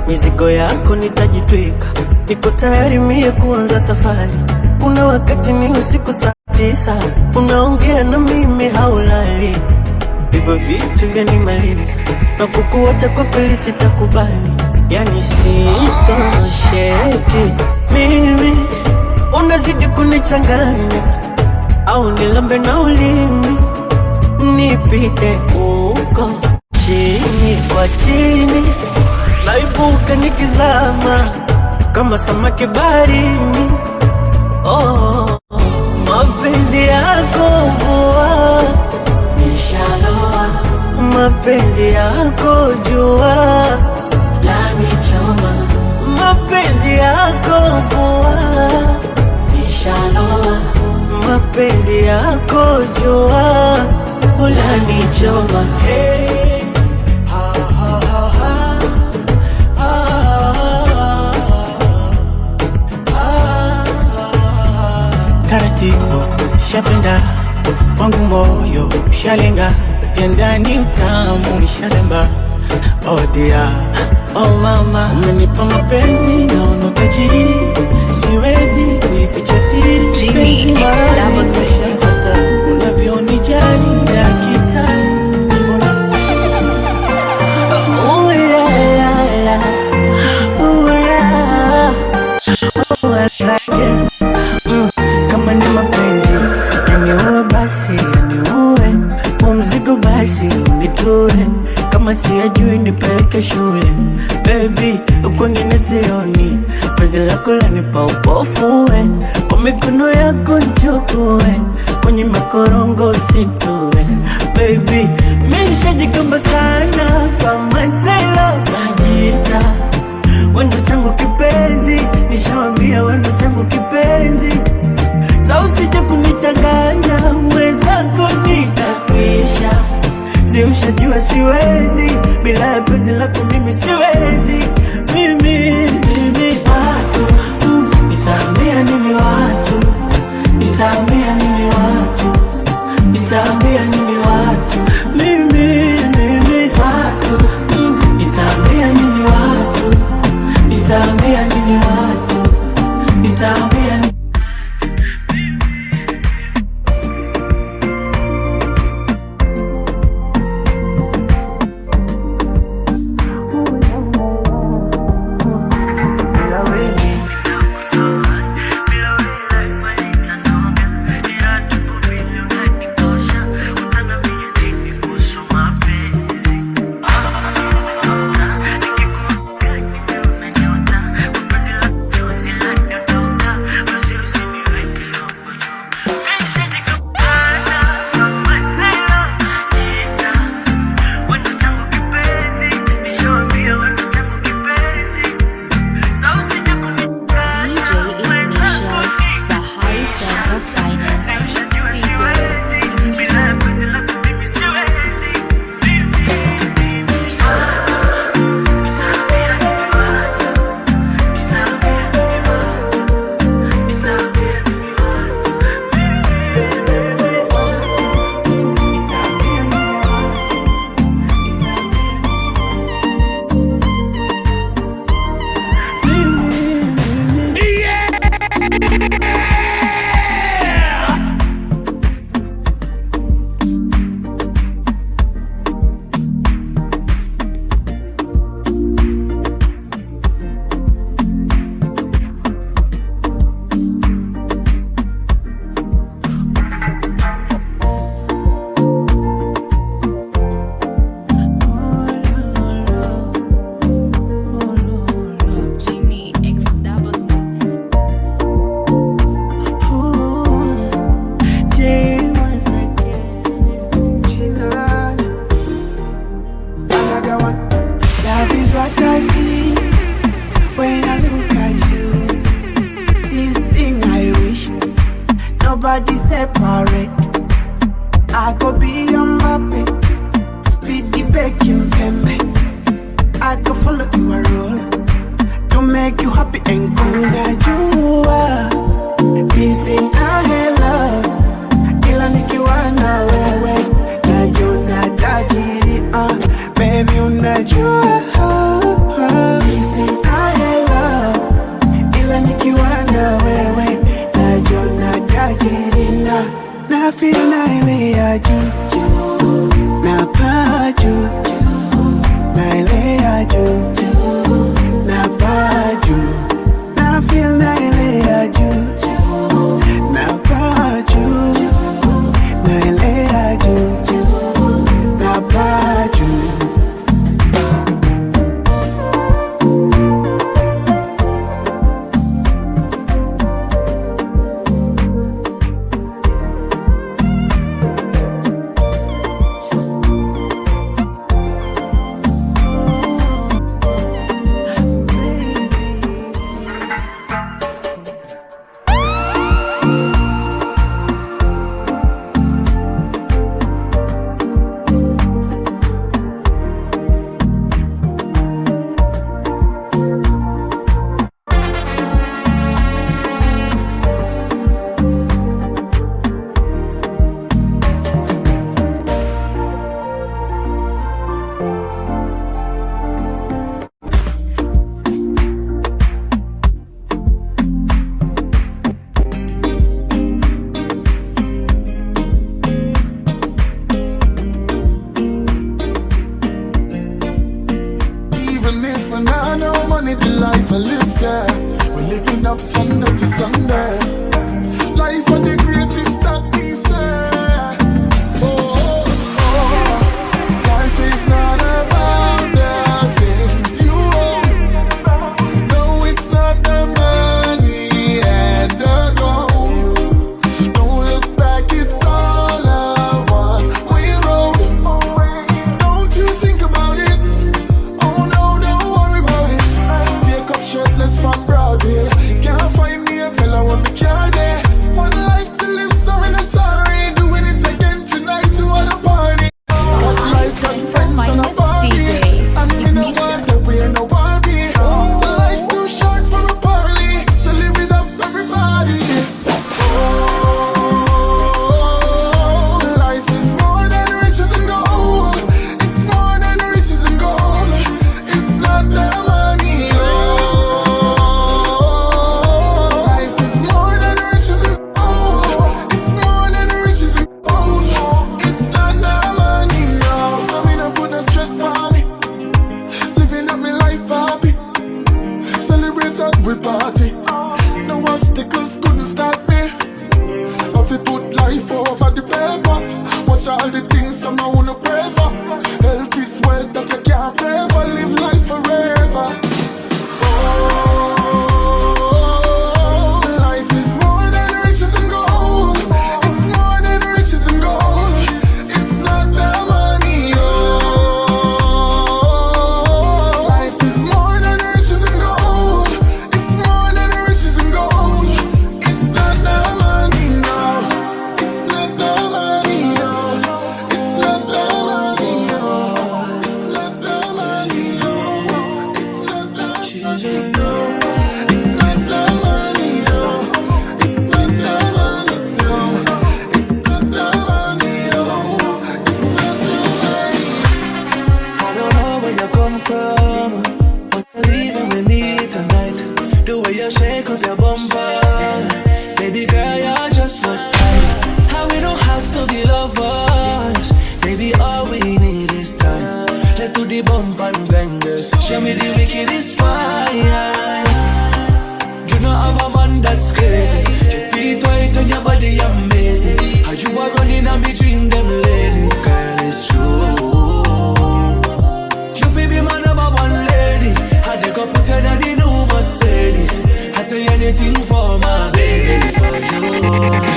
Mizigo yako nitajitwika, niko tayari mie kuanza safari. Kuna wakati ni usiku saa 9, unaongea na mimi haulali. Hivyo vitu vyanimaliza, na kukuacha kwa kweli sitakubali. Yani sitosheki mimi, unazidi kunichanganya. Au nilambe na ulimi, nipite uko chini kwa chini, naibuka nikizama kama samaki baharini. Oh, mapenzi yako mvua nishaloa, mapenzi yako jua lanichoma, mapenzi yako mvua nishaloa, mapenzi yako jua ulanichoma. Hey, ha ha ha ha, taratibu shapenda wangu moyo shalenga, vya ndani utamu shalemba. Oh dear, oh mama, umenipa mapenzi na unotaji, siwezi nifiche siri Genie X66 unavyonijali ya kitani. Oh la la la, oh la, oh la. Kama ni mapenzi yaniue basi yaniue, mzigo basi unitue, kama siyajui nipeleke shule. Baby kwengine sioni, penzi lako lanipa upofu, kwa mikono yako nichukue, kwenye makorongo usitue. Baby mimi nishajigamba sana kama sela najita, wendo changu kipenzi, nishawambia wendo changu kipenzi. Sa usije kunichanganya, mwenzako nitakwisha. Si ushajua siwezi, bila ya penzi lako mimi siwezi. Mimi watu, nitaambia nini watu, nitaambia nini watu, nitaambia nini watu. Mimi watu, nitaambia nini watu, nitaambia nini watu, nitaambia nini. Nobody separate. I go be your Mbappe, speed the baking pembe. I go follow you a rule to make you happy and cool. Now you are missing a hello, ila nikiwa na wewe najua tajiri. Baby unajua missing a hello, ila nikiwa na wewe najua tajiri. Na feel na ile ya juu, na paa juu, na ile ya juu, na paa juu. Na feel na ile ya juu, life I live, yeah. We're living up Sunday to Sunday. Life are the greatest that me say. Oh, life is not about the things you own. No, it's not the money and the gold. Don't look back, it's all a one-way road. Don't you think about it? Oh no, don't worry about it. Wake up shirtless from Broadway. Can't find me until I want me car there. One life to live, so I'm sorry. Doing it again tonight to wanna party. Got life, got friends and a party. I'm in a world that we're no Barbie. Life's too short for a party, so live it up, everybody. Life is more than riches and gold. It's more than riches and gold. It's not the money. Life is more than riches and gold. It's more than riches and gold. It's not the money, no. So me don't put no stress on me. Living up my life happy. Celebrate and we party. No obstacles couldn't stop me. If we put life over the paper, watch all the things some I wanna pray for. Health is wealth that you can't pay for. Live life forever. Life is more than riches and gold. It's more than riches and gold. It's not the money, Life is more than riches and gold. It's more than riches and gold. It's not the money, no. It's not the money, no. It's not the money, no. It's not the money, no. It's not the money, no. It's not the money, no. It's not the money, no. It's not the money, no. It's not the money. I don't know where you come from, but you're leaving with me tonight. The way you shake up your bumper, baby girl, you're just my type. How we don't have to be lovers, baby, all we need is time. Let's do the bump and grind, girl. Show me the wickedest fire. You know I have a man that's crazy. Your teeth white and your body amazing. How you are running on me dream, them lady, girl, it's true. You feel be my number one lady. I they go put her in the new Mercedes. I say anything for my baby, for you.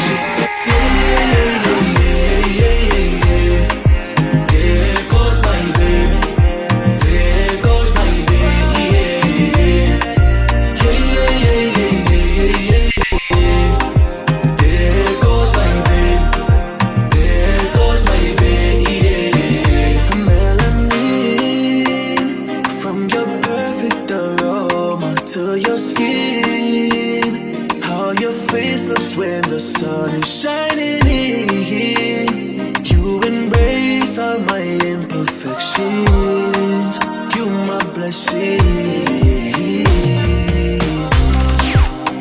She said, yeah, yeah, yeah, yeah, yeah, yeah. There goes my baby. There goes my baby. Yeah, yeah, yeah, yeah, yeah, yeah, yeah. There goes my baby. There goes my baby. Melanin from your perfect aroma to your skin. How your face looks when the sun is shining in. You embrace all my imperfections. You my blessing.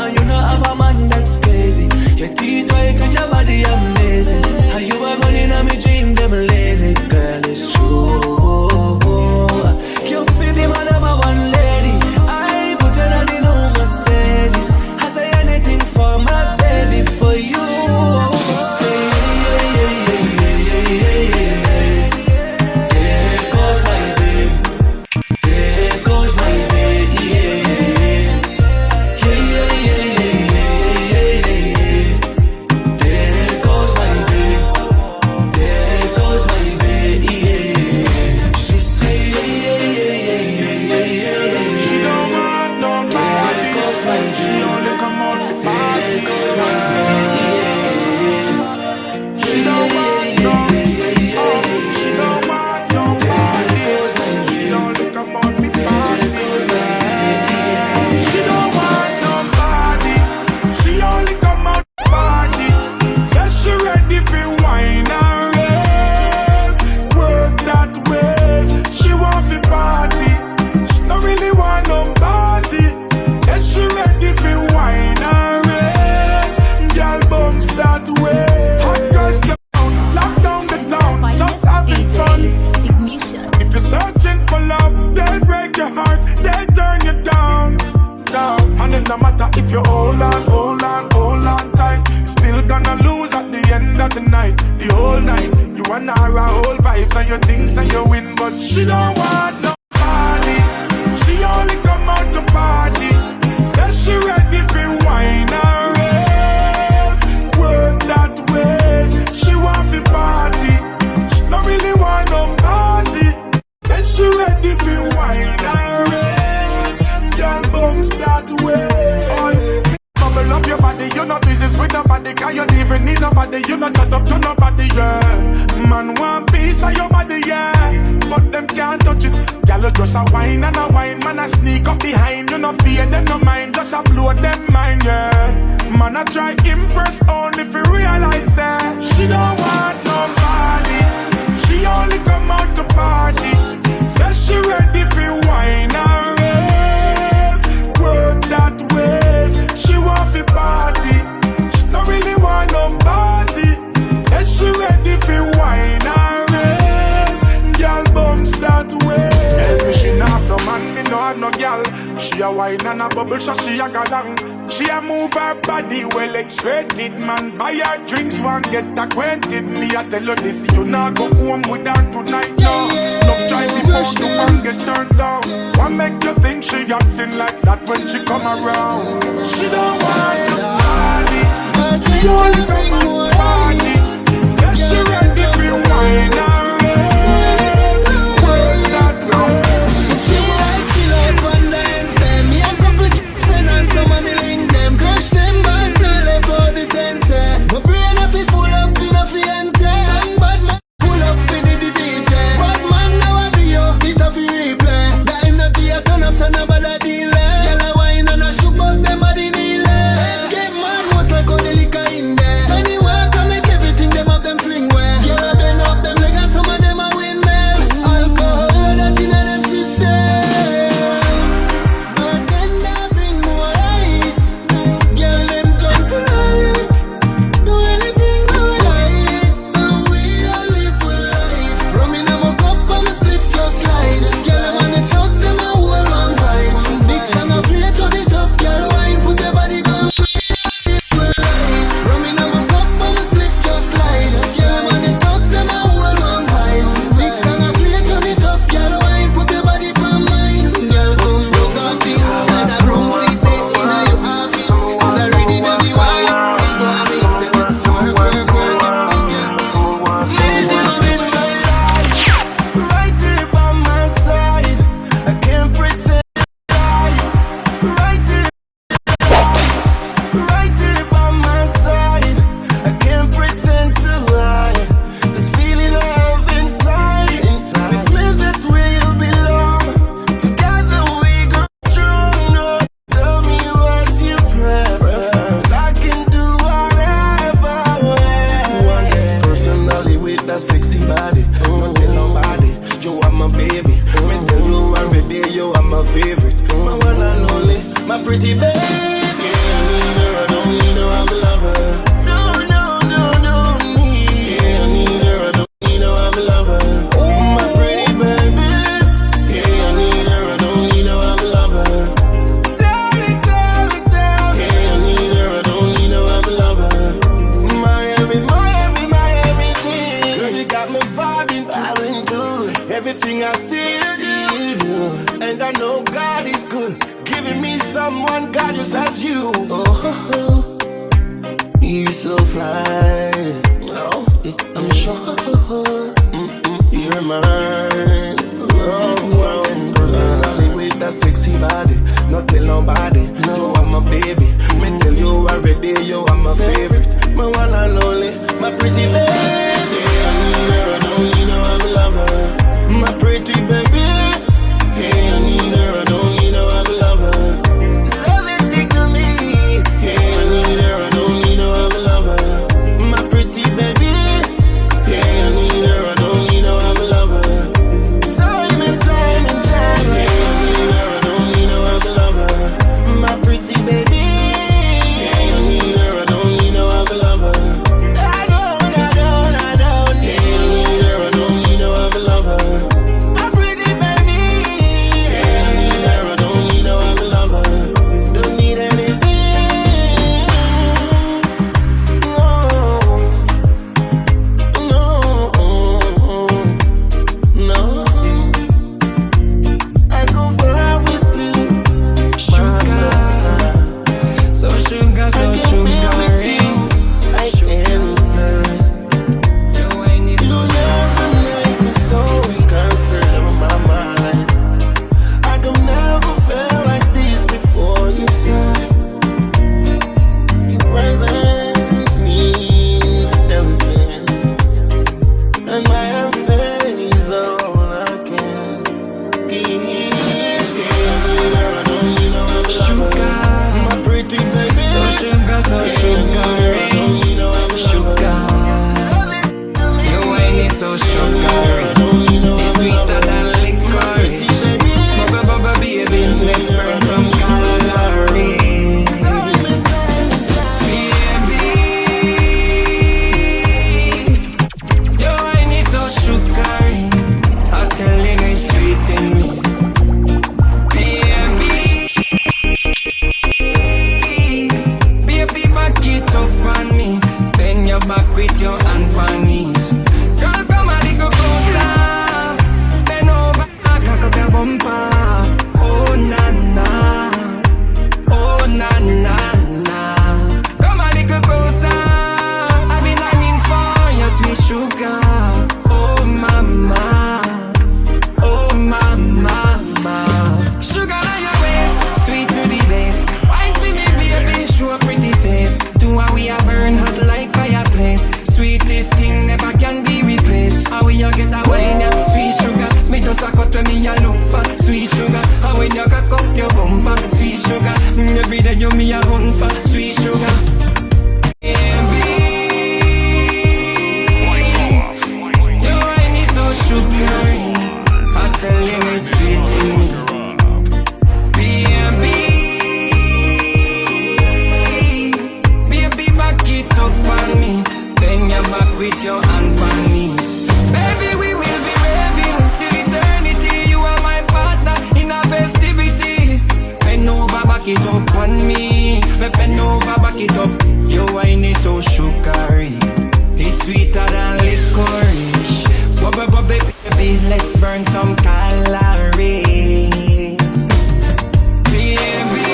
And you know I have a man that's crazy. Your teeth white and your body amazing. And you are running on me dream, them lady, girl, it's true. You feel me, my number one lady. I put her on the new Mercedes. I say anything for my baby, for you. She say, yeah, yeah, yeah, yeah, yeah, yeah. There goes my baby. There goes my baby. you think so you win, but she don't want nobody. She only come out to party. Says she ready for wine and rave. Work that way. She want to party. She don't really want nobody. Says she ready for wine and rave. Girl bounce that way. Love your body, you no business with nobody. Cause you don't even need nobody. You no chat up to nobody, yeah. Man want piece of your body, yeah. But them can't touch it. Girl, you just a wine and a wine. Man a sneak up behind. You no pay them no mind. Just a blow them mind, yeah. Man a try impress only if you realize that she don't want nobody. She only come out to party. Says she ready for wine and rave. Work that way. She want to party. She don't really want nobody. Said she ready for wine and rave. Girl bounce that way. Tell me she not have no man, me no have no girl. She a wine and a bubble, so she a go down. She a move her body well X-rated. Man buy her drinks, one get acquainted. Me a tell you this, you not go home with her tonight, no. Enough try before the one get turned down. What make you think she acting like that when she come around? She don't want nobody. She only come out party. Says she ready for wine and rave. Work that way. She like she like one dance them. Me a couple friends and some of me link them. Crush them but not left for the sense. My brain a fi full up in a fi empty. Some bad man pull up fi the DJ. Bad man now a be yo, it a fi replay. That energy a turn up so nobody delay. Girl a wine and a shoot but them body kneel. Get mad was like how the liquor in there. Shiny walk and make everything them have them fling well. Girl a bend up them leg and some of them a windmill. Alcohol that in a them system. Bartender bring more ice. Girl them jump tonight. Do anything we like. And we all live for life. Rum in a my cup and my split just like. Girl them on the thugs them a hold on tight. Big song a play to the top. Girl wine put your body down. For life. Rum in a my cup and my split just like. Girl them on the thugs them a hold on tight. Big song a play to the top. Girl wine put your body down mine. Girl come broke off this. And a room sleep in your office. And a reading every wine. Figure a mix it. Work. Right there by my side, I can't pretend life. Right there by my side, I can't pretend to hide. This feeling I have inside. With me, that's where you belong. Together we grow stronger. Tell me what you prefer. 'Cause I can do whatever. Personally with that sexy body, not tell nobody you are my baby. Me tell you already you are my favorite, my one and only, my pretty baby. Yeah, I need her, I don't need her, I'm a lover. No, me. Yeah, I need her, I don't need her, I'm a lover. My pretty baby. Yeah, I need her, I don't need her, I'm a lover. Tell me. Yeah, I need her, I don't need her, I'm a lover. My everything. Girl, you got me vibing good. Everything I see is you do. And I know God is good. Giving me someone gorgeous as you. Oh, you're so fly. Oh, I'm sure you're mine. Oh, personally with that sexy body, not tell nobody. No, I'm my baby. Me tell you already, you are my favorite, my one and only, my pretty baby. Yeah, I need her, I don't need her, I'm a lover. My pretty baby. Yeah, I need her, I don't need her, I'm a lover. It's everything to me. Yeah, I need her, I don't need her, I'm a lover. My pretty baby. Yeah, I need her, I don't need her, I'm a lover. Time and time. Yeah, I need her, I don't need her, I'm a lover. you me a run for sweet sugar. Baby, your wine is so sugary. I tell you it's sweet in me. Baby, back it up on me. Bend your back with your hand on me. Baby, we will be raving till eternity. You are my partner in a festivity. Bend over, back it up on me. Bend over, back it up. Your wine is so sugary. It's sweeter than licorice. Bubble, baby, let's burn some calories. Baby,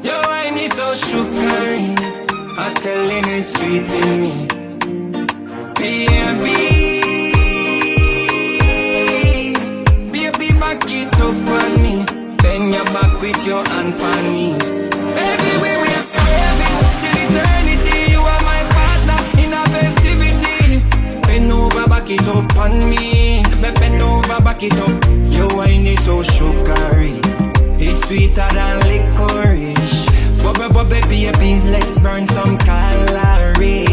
your wine is so sugary. I'm telling you, it's sweet in me. Baby, baby, back it up on me. Bend your back with your hand on me. Baby, we will crave it till eternity. You are my partner in a festivity. Bend over, back it up on me. Bend over, back it up. Your wine is so sugary. It's sweeter than licorice. Bubble, baby, let's burn some calories.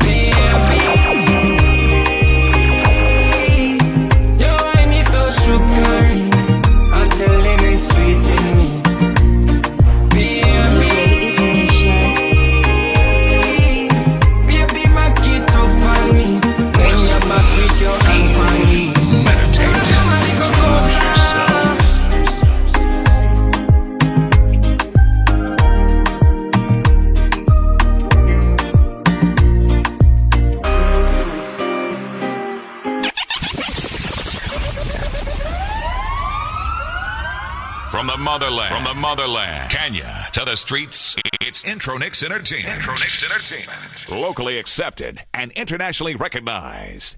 Baby, your wine is so sugary. I'm telling you, it's sweet in me. Baby, baby, back it up on me. Bend your back with your hand on me. Meditate. Love yourself. From the motherland, Kenya to the streets, it's Intronix Entertainment. Locally accepted and internationally recognized.